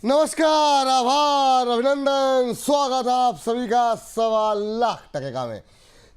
नमस्कार, आभार, अभिनंदन, स्वागत आप सभी का 1.25 लाख में।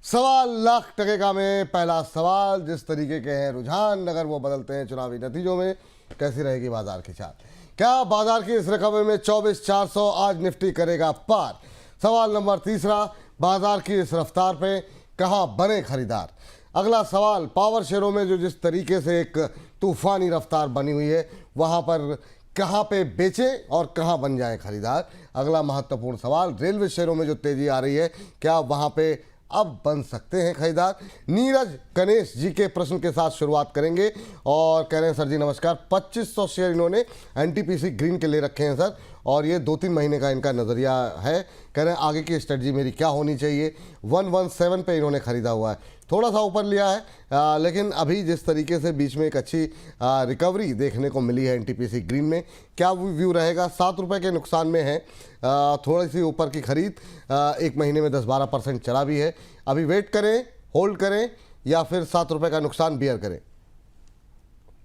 1.25 लाख में पहला सवाल, जिस तरीके के हैं रुझान अगर वो बदलते हैं चुनावी नतीजों में, कैसी रहेगी बाजार की चाल? क्या बाजार की इस रिकवरी में 24,400 आज निफ्टी करेगा पार? सवाल नंबर तीसरा, बाजार की इस रफ्तार पे कहां बने खरीदार? अगला सवाल, पावर शेयरों में जो जिस तरीके से एक तूफानी रफ्तार बनी हुई है, वहां पर कहां पे बेचें और कहां बन जाए खरीदार? अगला महत्वपूर्ण सवाल, रेलवे शेयरों में जो तेजी आ रही है, क्या वहां पे अब बन सकते हैं खरीदार? नीरज गणेश जी के प्रश्न के साथ शुरुआत करेंगे और कह रहे हैं सर जी नमस्कार, 2500 शेयर इन्होंने एनटीपीसी ग्रीन के ले रखे हैं सर, और ये 2-3 महीने का इनका नज़रिया है। कह रहे हैं आगे की स्ट्रेटजी मेरी क्या होनी चाहिए? 117 पे इन्होंने ख़रीदा हुआ है, थोड़ा सा ऊपर लिया है, लेकिन अभी जिस तरीके से बीच में एक अच्छी रिकवरी देखने को मिली है एनटीपीसी ग्रीन में, क्या व्यू रहेगा? 7 रुपये के नुकसान में है, थोड़ी सी ऊपर की खरीद, 1 महीने में 10-12% चला भी है। अभी वेट करें, होल्ड करें, या फिर 7 रुपये का नुकसान बियर करें?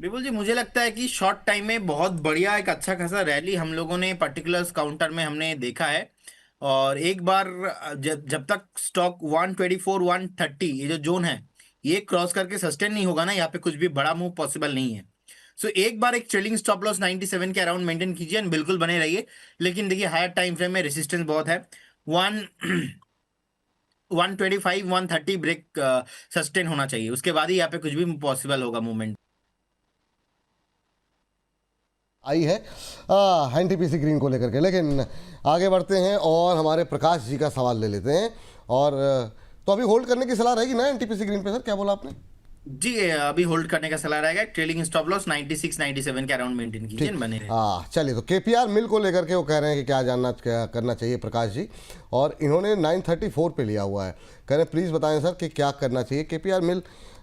बिल्कुल जी, मुझे लगता है कि शॉर्ट टाइम में बहुत बढ़िया एक अच्छा खासा रैली हम लोगों ने पर्टिकुलर्स काउंटर में हमने देखा है। और एक बार जब जब तक स्टॉक 124 130 ये जो जोन है ये क्रॉस करके सस्टेन नहीं होगा ना, यहाँ पे कुछ भी बड़ा मूव पॉसिबल नहीं है। सो एक बार एक ट्रेलिंग स्टॉप लॉस 97 के अराउंड मेंटेन कीजिए एंड बिल्कुल बने रहिए। लेकिन देखिए हायर टाइम फ्रेम में रेसिस्टेंस बहुत है। 125 130 ब्रेक सस्टेन होना चाहिए, उसके बाद ही यहाँ पे कुछ भी पॉसिबल होगा मूवमेंट। आई है एनटीपीसी ग्रीन को लेकर के। लेकिन आगे बढ़ते हैं और हमारे प्रकाश जी का सवाल ले लेते हैं। और तो अभी होल्ड करने की सलाह रहेगी ना एनटीपीसी ग्रीन पे सर, क्या बोला आपने? जी, अभी होल्ड करने का सलाह रहेगा। ट्रेलिंग स्टॉप लॉस 96 97 के अराउंड मेंटेन कीजिए, ठीक। बने रहे। चलिए, तो केपीआर मिल को लेकर के वो कह रहे हैं कि क्या करना चाहिए प्रकाश जी, और इन्होंने 934 पे लिया हुआ है। कह रहे हैं प्लीज़ बताएं सर कि क्या करना चाहिए। केपीआर मिल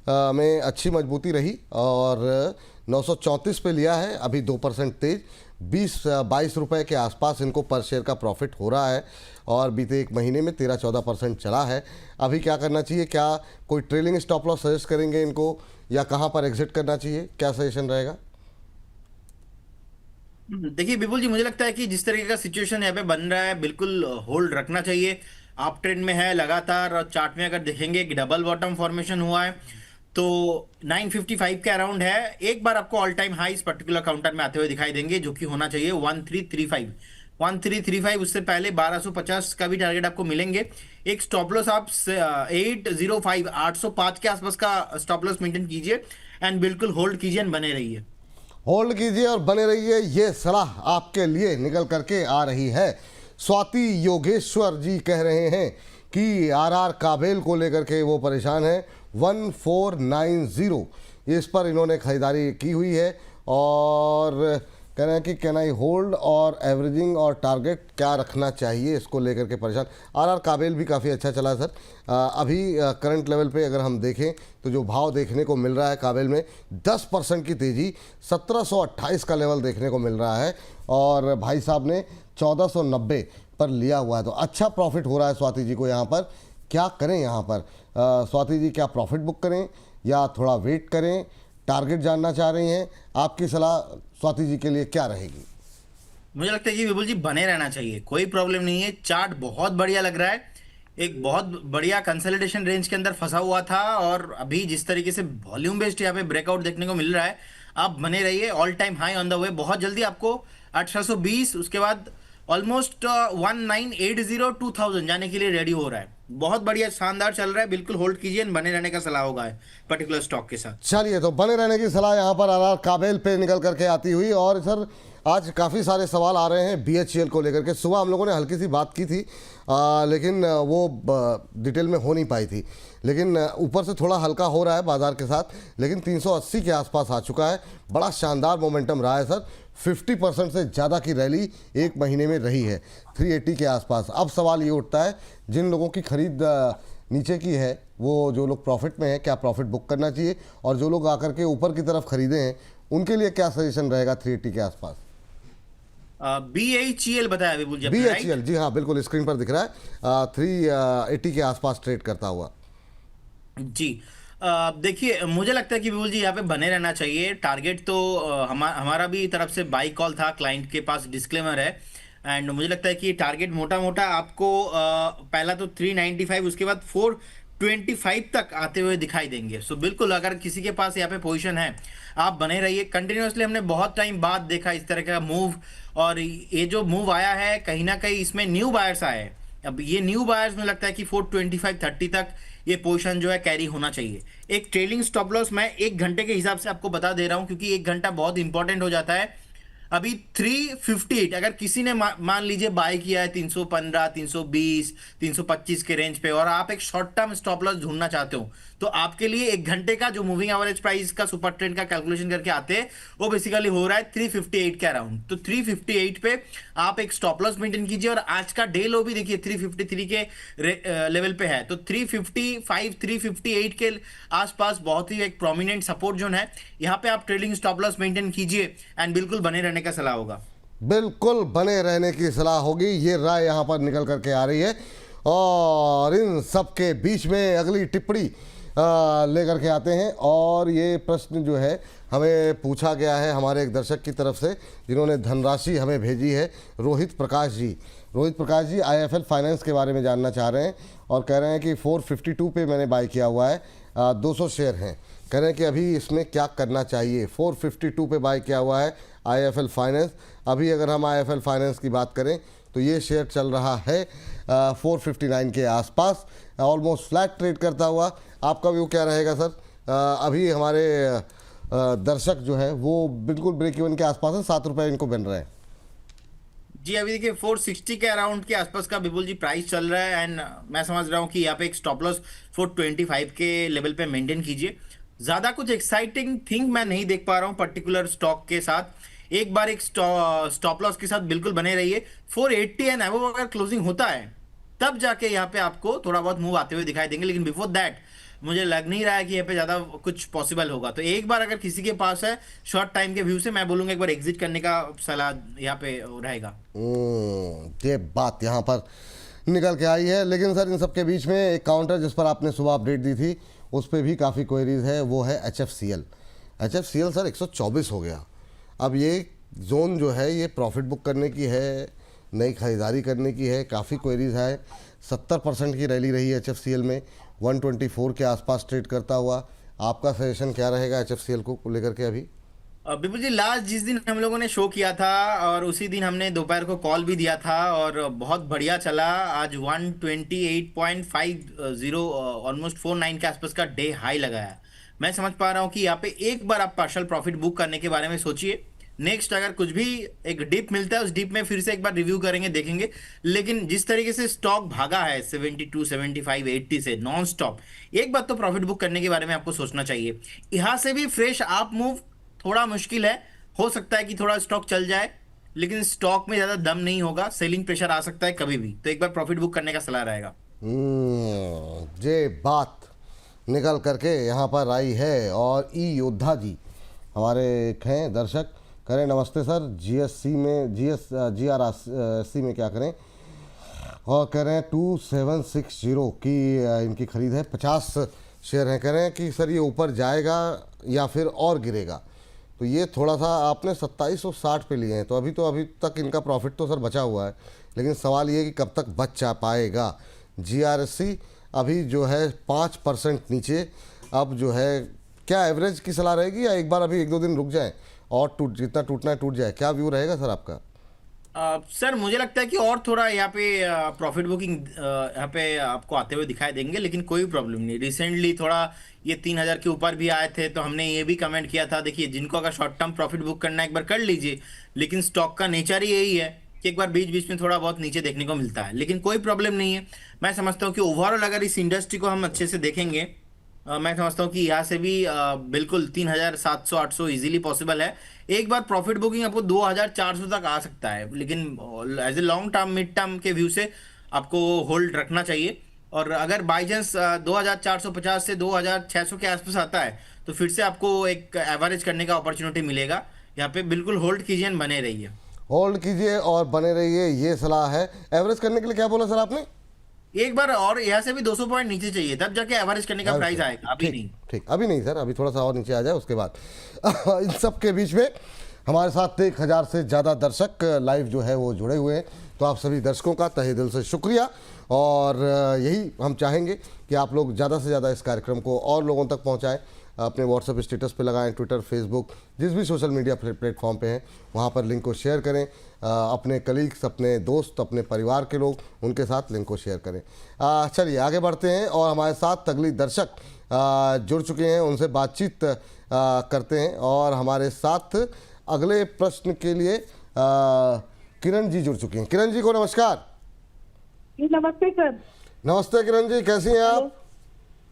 में अच्छी मजबूती रही और 934 पे लिया है, अभी 2% तेज, 20-22 रुपये के आसपास इनको पर शेयर का प्रॉफिट हो रहा है, और बीते 1 महीने में 13-14% चला है। अभी क्या करना चाहिए? क्या कोई ट्रेलिंग स्टॉप लॉस सजेस्ट करेंगे इनको, या कहाँ पर एग्जिट करना चाहिए? क्या सजेशन रहेगा? देखिए विपुल जी, मुझे लगता है कि जिस तरीके का सिचुएशन यहाँ पे बन रहा है बिल्कुल होल्ड रखना चाहिए। आप ट्रेंड में है लगातार, और चार्ट में अगर देखेंगे कि डबल बॉटम फॉर्मेशन हुआ है तो 955 के अराउंड है। एक बार आपको ऑल टाइम हाई इस पर्टिकुलर काउंटर में आते हुए दिखाई देंगे, जो कि होना चाहिए 1335 1335। उससे पहले 1250 का भी टारगेट आपको मिलेंगे। एक स्टॉप लॉस आप 805 805 के आसपास का स्टॉप लॉस मेंटेन कीजिए एंड बिल्कुल होल्ड कीजिए एंड बने रहिए। होल्ड कीजिए और बने रहिए, ये सलाह आपके लिए निकल करके आ रही है। स्वाति योगेश्वर जी कह रहे हैं कि आरआर काबेल को लेकर के वो परेशान है। 1490 इस पर इन्होंने खरीदारी की हुई है, और कह रहे हैं कि कैन आई होल्ड और एवरेजिंग और टारगेट क्या रखना चाहिए, इसको लेकर के परेशान। आरआर काबेल भी काफ़ी अच्छा चला सर। अभी करंट लेवल पे अगर हम देखें तो जो भाव देखने को मिल रहा है काबेल में, 10% की तेज़ी, 1728 का लेवल देखने को मिल रहा है, और भाई साहब ने 1490 पर लिया हुआ है, तो अच्छा प्रॉफिट हो रहा है स्वाति जी को यहाँ पर। क्या करें यहाँ पर स्वाति जी? क्या प्रॉफिट बुक करें या थोड़ा वेट करें? टारगेट जानना चाह रही हैं, आपकी सलाह स्वाति जी के लिए क्या रहेगी? मुझे लगता है कि विपुल जी बने रहना चाहिए, कोई प्रॉब्लम नहीं है। चार्ट बहुत बढ़िया लग रहा है, एक बहुत बढ़िया कंसोलिडेशन रेंज के अंदर फंसा हुआ था, और अभी जिस तरीके से वॉल्यूम बेस्ड यहाँ पे ब्रेकआउट देखने को मिल रहा है, आप बने रहिए। All time high on the way, बहुत जल्दी आपको 1820, उसके बाद ऑलमोस्ट 1980 2000 जाने के लिए रेडी हो रहा है। बहुत बढ़िया शानदार चल रहा है, बिल्कुल होल्ड कीजिए, बने रहने का सलाह होगा पर्टिकुलर स्टॉक के साथ। चलिए, तो बने रहने की सलाह यहाँ पर आरआर काबेल पे निकल करके आती हुई। और सर आज काफ़ी सारे सवाल आ रहे हैं बीएचईएल को लेकर के। सुबह हम लोगों ने हल्की सी बात की थी, लेकिन वो डिटेल में हो नहीं पाई थी। लेकिन ऊपर से थोड़ा हल्का हो रहा है बाजार के साथ, लेकिन 380 के आसपास आ चुका है। बड़ा शानदार मोमेंटम रहा है सर, 50% से ज़्यादा की रैली 1 महीने में रही है 380 के आसपास। अब सवाल ये उठता है, जिन लोगों की खरीद नीचे की है, वो जो लोग प्रॉफिट में हैं, क्या प्रॉफिट बुक करना चाहिए? और जो लोग आकर के ऊपर की तरफ खरीदे हैं, उनके लिए क्या सजेशन रहेगा 380 के आसपास? BHEL बताया विपुल जी, BHEL, जी हाँ बिल्कुल स्क्रीन पर दिख रहा है, 380 के आसपास ट्रेड करता हुआ। जी। देखिए मुझे लगता है कि विपुल जी यहाँ पे बने रहना चाहिए। टारगेट तो हमारा भी तरफ से बाई कॉल था, क्लाइंट के पास डिस्क्लेमर है। एंड मुझे लगता है कि टारगेट मोटा मोटा आपको पहला तो 395, उसके बाद 425 तक आते हुए दिखाई देंगे। सो बिल्कुल अगर किसी के पास यहाँ पे पोजीशन है, आप बने रहिए कंटिन्यूअसली। हमने बहुत टाइम बाद देखा इस तरह का मूव, और ये जो मूव आया है कहीं ना कहीं इसमें न्यू बायर्स आए हैं। अब ये न्यू बायर्स में लगता है कि 425-30 तक ये पोजीशन जो है कैरी होना चाहिए। एक ट्रेलिंग स्टॉप लॉस मैं 1 घंटे के हिसाब से आपको बता दे रहा हूं, क्योंकि 1 घंटा बहुत इंपॉर्टेंट हो जाता है। अभी 358 अगर किसी ने मान लीजिए बाय किया है 315, 320, 325 के रेंज पे, और आप एक शॉर्ट टर्म स्टॉप लॉस ढूंढना चाहते हो, तो आपके लिए 1 घंटे का जो मूविंग एवरेज प्राइस का सुपर ट्रेंड का कैलकुलेशन करके आते हैं, वो बेसिकली हो रहा है 358 के अराउंड। तो 358 पे आप एक स्टॉप लॉस मेंटेन कीजिए। और आज का डे लो भी देखिए 353 के लेवल पे है, तो 355, 358 के आसपास बहुत ही एक प्रोमिनेंट सपोर्ट जोन है। यहाँ पे आप ट्रेलिंग स्टॉप लॉस मेंटेन कीजिए एंड बिल्कुल बने रहने का सलाह होगा। बिल्कुल बने रहने की सलाह होगी, ये राय यहाँ पर निकल करके आ रही है। और इन सब के बीच में अगली टिप्पणी लेकर के आते हैं। और ये प्रश्न जो है हमें पूछा गया है हमारे एक दर्शक की तरफ से, जिन्होंने धनराशि हमें भेजी है, रोहित प्रकाश जी। रोहित प्रकाश जी आईएफएल फाइनेंस के बारे में जानना चाह रहे हैं और कह रहे हैं कि 452 पे मैंने बाय किया हुआ है, 200 शेयर हैं। कह रहे हैं कि अभी इसमें क्या करना चाहिए। 452 पे बाय किया हुआ है आईएफएल फाइनेंस। अभी अगर हम आईएफएल फाइनेंस की बात करें तो ये शेयर चल रहा है 459 के आसपास, ऑलमोस्ट फ्लैट ट्रेड करता हुआ। आपका व्यू क्या रहेगा सर? अभी हमारे दर्शक जो है वो बिल्कुल ब्रेक इवन के आसपास है, 7 रुपये इनको बन रहे हैं। जी अभी देखिए 460 के अराउंड के आसपास का विपुल जी प्राइस चल रहा है। एंड मैं समझ रहा हूँ कि यहाँ पे एक स्टॉप लॉस 425 के लेवल पे मेंटेन कीजिए। ज्यादा कुछ एक्साइटिंग थिंग मैं नहीं देख पा रहा हूँ पर्टिकुलर स्टॉक के साथ। एक बार एक स्टॉप लॉस के साथ बिल्कुल बने रहिए। 480 एंड अबव अगर क्लोजिंग होता है तब जाके यहाँ पे आपको थोड़ा बहुत मूव आते हुए दिखाई देंगे, लेकिन बिफोर दैट मुझे लग नहीं रहा है कि यहाँ पे ज्यादा कुछ पॉसिबल होगा। तो एक बार अगर किसी के पास है शॉर्ट टाइम के व्यू से, मैं बोलूंगा एक बार एग्जिट करने का सलाह यहाँ पे रहेगा। ये बात यहाँ पर निकल के आई है। लेकिन सर इन सब के बीच में एक काउंटर जिस पर आपने सुबह अपडेट दी थी उस पर भी काफ़ी क्वेरीज है, वो है HFCL। HFCL सर 124 हो गया। अब ये जोन जो है ये प्रॉफिट बुक करने की है, नई खरीदारी करने की है, काफ़ी क्वेरीज है। 70% की रैली रही है HFCL में, 124 के आसपास ट्रेड करता हुआ। आपका सजेशन क्या रहेगा HFCL को लेकर के अभी? बिपुल जी लास्ट जिस दिन हम लोगों ने शो किया था और उसी दिन हमने दोपहर को कॉल भी दिया था और बहुत बढ़िया चला। आज 128.50 ऑलमोस्ट 49 के आसपास का डे हाई लगाया। मैं समझ पा रहा हूँ कि यहाँ पे एक बार आप पार्शियल प्रॉफिट बुक करने के बारे में सोचिए। नेक्स्ट अगर कुछ भी एक डिप मिलता है उस डिप में फिर से एक बार रिव्यू करेंगे, देखेंगे। लेकिन जिस तरीके से स्टॉक भागा है 72, 75, 80 से नॉन स्टॉप, एक बार तो प्रॉफिट बुक करने के बारे में आपको सोचना चाहिए। यहाँ से भी फ्रेश आप मूव थोड़ा मुश्किल है। हो सकता है कि थोड़ा स्टॉक चल जाए, लेकिन स्टॉक में ज्यादा दम नहीं होगा, सेलिंग प्रेशर आ सकता है कभी भी। तो एक बार प्रॉफिट बुक करने का सलाह रहेगा। ये बात निकल करके यहाँ पर आई है। और ई योद्धा जी हमारे एक हैं दर्शक, करें नमस्ते सर, GSC में GRC में क्या करें? और कह रहे हैं 2760 की इनकी खरीद है, 50 शेयर हैं। कह रहे हैं कि सर ये ऊपर जाएगा या फिर और गिरेगा? तो ये थोड़ा सा आपने 2760 पे लिए हैं, तो अभी तक इनका प्रॉफिट तो सर बचा हुआ है, लेकिन सवाल ये कि कब तक बच जा पाएगा। GRC अभी जो है 5% नीचे। अब जो है क्या एवरेज की सलाह रहेगी या एक बार अभी 1-2 दिन रुक जाए और जितना टूटना है टूट जाए? क्या व्यू रहेगा सर आपका? सर मुझे लगता है कि और थोड़ा यहाँ पे प्रॉफिट बुकिंग यहाँ पे आपको आते हुए दिखाई देंगे, लेकिन कोई प्रॉब्लम नहीं। रिसेंटली थोड़ा ये 3000 के ऊपर भी आए थे, तो हमने ये भी कमेंट किया था, देखिए जिनको अगर शॉर्ट टर्म प्रॉफिट बुक करना है एक बार कर लीजिए। लेकिन स्टॉक का नेचर ही यही है कि एक बार बीच बीच में थोड़ा बहुत नीचे देखने को मिलता है, लेकिन कोई प्रॉब्लम नहीं है। मैं समझता हूँ कि ओवरऑल अगर इस इंडस्ट्री को हम अच्छे से देखेंगे, मैं समझता हूँ कि यहाँ से भी बिल्कुल 3700-800 इजीली पॉसिबल है। एक बार प्रॉफिट बुकिंग आपको 2400 तक आ सकता है, लेकिन as a long term mid term के व्यू से आपको होल्ड रखना चाहिए। और अगर बाई चांस 2450 से 2600 के आसपास आता है तो फिर से आपको एक एवरेज करने का अपॉर्चुनिटी मिलेगा। यहाँ पे बिल्कुल होल्ड कीजिए, बने रहिए। होल्ड कीजिए और बने रहिए, ये सलाह है। एवरेज करने के लिए क्या बोला सर आपने? एक बार और यहाँ से भी 200 पॉइंट नीचे चाहिए, तब जाके एवरेज करने का प्राइस आएगा, अभी ठीक नहीं। ठीक, अभी नहीं सर, अभी थोड़ा सा और नीचे आ जाए उसके बाद। इन सब के बीच में हमारे साथ 1000 से ज़्यादा दर्शक लाइव जो है वो जुड़े हुए हैं, तो आप सभी दर्शकों का तहे दिल से शुक्रिया। और यही हम चाहेंगे कि आप लोग ज़्यादा से ज़्यादा इस कार्यक्रम को और लोगों तक पहुँचाएँ, अपने व्हाट्सएप स्टेटस पे लगाएं, ट्विटर, फेसबुक, जिस भी सोशल मीडिया प्लेटफॉर्म पे हैं वहाँ पर लिंक को शेयर करें। अपने कलीग्स, अपने दोस्त, अपने परिवार के लोग, उनके साथ लिंक को शेयर करें। चलिए आगे बढ़ते हैं और हमारे साथ अगली दर्शक जुड़ चुके हैं, उनसे बातचीत करते हैं। और हमारे साथ अगले प्रश्न के लिए किरण जी जुड़ चुकी हैं। किरण जी को नमस्कार। नमस्ते सर। नमस्ते किरण जी, कैसी हैं आप?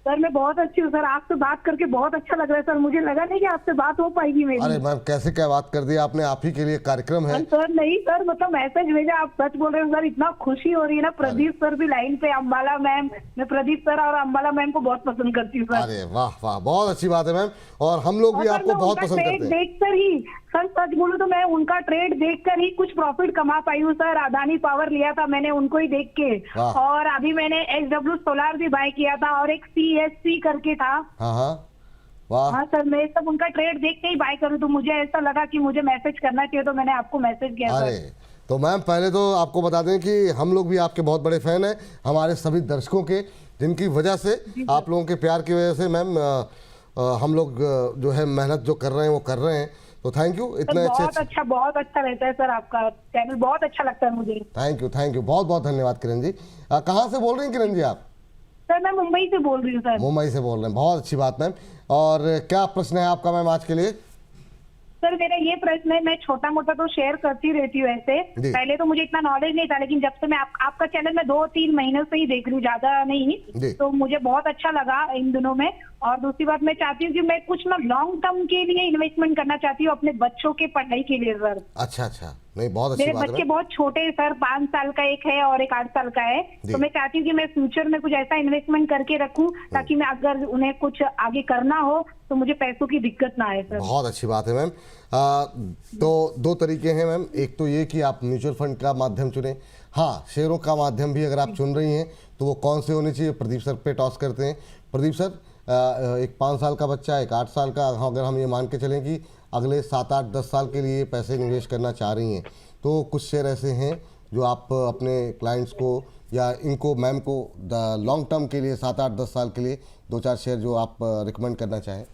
सर मैं बहुत अच्छी हूँ सर, आपसे बात करके बहुत अच्छा लग रहा है सर, मुझे लगा नहीं कि आपसे बात हो पाएगी मेरी। अरे मैम, कैसे क्या बात कर दी आपने, आप ही के लिए कार्यक्रम है। सर नहीं सर, मतलब मैसेज भेजा, आप सच बोल रहे हो सर, इतना खुशी हो रही है ना। प्रदीप सर भी लाइन पे, अंबाला मैम, मैं प्रदीप सर और अंबाला मैम को बहुत पसंद करती हूँ सर। अरे वाह वाह, बहुत अच्छी बात है मैम, और हम लोग भी और सर, आपको मैं बहुत उनका पसंद ट्रेड करते हैं। देखकर ही सर, सच बोलूं तो मैं उनका ट्रेड देखकर ही कुछ प्रॉफिट कमा पाई हूँ सर। अदानी पावर लिया था मैंने उनको ही देख के, वाह। और अभी मैंने SW सोलार भी बाय किया था, और एक CSC करके था। हाँ हाँ, वाह। हाँ सर, मैं सब उनका ट्रेड देख के ही बाय करूँ, तो मुझे ऐसा लगा कि मुझे मैसेज करना चाहिए, तो मैंने आपको मैसेज किया अरे सर। तो मैम, पहले तो आपको बता दें कि हम लोग भी आपके बहुत बड़े फैन हैं, हमारे सभी दर्शकों के, जिनकी वजह से, आप लोगों के प्यार की वजह से मैम हम लोग जो है मेहनत जो कर रहे हैं वो कर रहे हैं, तो थैंक यू। सर इतने अच्छे बहुत अच्छा रहता है सर, आपका चैनल बहुत अच्छा लगता है मुझे। थैंक यू, बहुत बहुत धन्यवाद किरण जी। कहाँ से बोल रही हैं किरण जी आप? सर मैं मुंबई से बोल रही हूँ सर। मुंबई से बोल रहे हैं, बहुत अच्छी बात मैम। और क्या प्रश्न है आपका मैम आज के लिए? सर मेरा ये प्रश्न है, मैं छोटा मोटा तो शेयर करती रहती हूँ ऐसे, जी। पहले तो मुझे इतना नॉलेज नहीं था, लेकिन जब से मैं आपका चैनल में 2-3 महीनों से ही देख रही हूँ, ज्यादा जी। नहीं, तो मुझे बहुत अच्छा लगा इन दिनों में। और दूसरी बात, मैं चाहती हूँ कि मैं कुछ ना लॉन्ग टर्म के लिए इन्वेस्टमेंट करना चाहती हूँ, अपने बच्चों के पढ़ाई के लिए सर। अच्छा अच्छा, नहीं बहुत अच्छी मेरे बात है बच्चे मैम। बहुत छोटे हैं सर, 5 साल का एक है और एक 8 साल का है, जी। तो मैं चाहती हूँ कि मैं फ्यूचर में कुछ ऐसा इन्वेस्टमेंट करके रखूं, ताकि मैं अगर उन्हें कुछ आगे करना हो तो मुझे पैसों की दिक्कत ना आए सर। बहुत अच्छी बात है मैम। तो 2 तरीके हैं मैम, एक तो ये कि आप म्यूचुअल फंड का माध्यम चुनें। हाँ, शेयरों का माध्यम भी अगर आप चुन रही हैं तो वो कौन से होने चाहिए, प्रदीप सर पे टॉस करते हैं। प्रदीप सर, एक 5 साल का बच्चा, एक 8 साल का, अगर हम ये मान के चलें कि अगले 7, 8, 10 साल के लिए पैसे निवेश करना चाह रही हैं, तो कुछ शेयर ऐसे हैं जो आप अपने क्लाइंट्स को या इनको, मैम को, लॉन्ग टर्म के लिए 7, 8, 10 साल के लिए 2-4 शेयर जो आप रिकमेंड करना चाहें?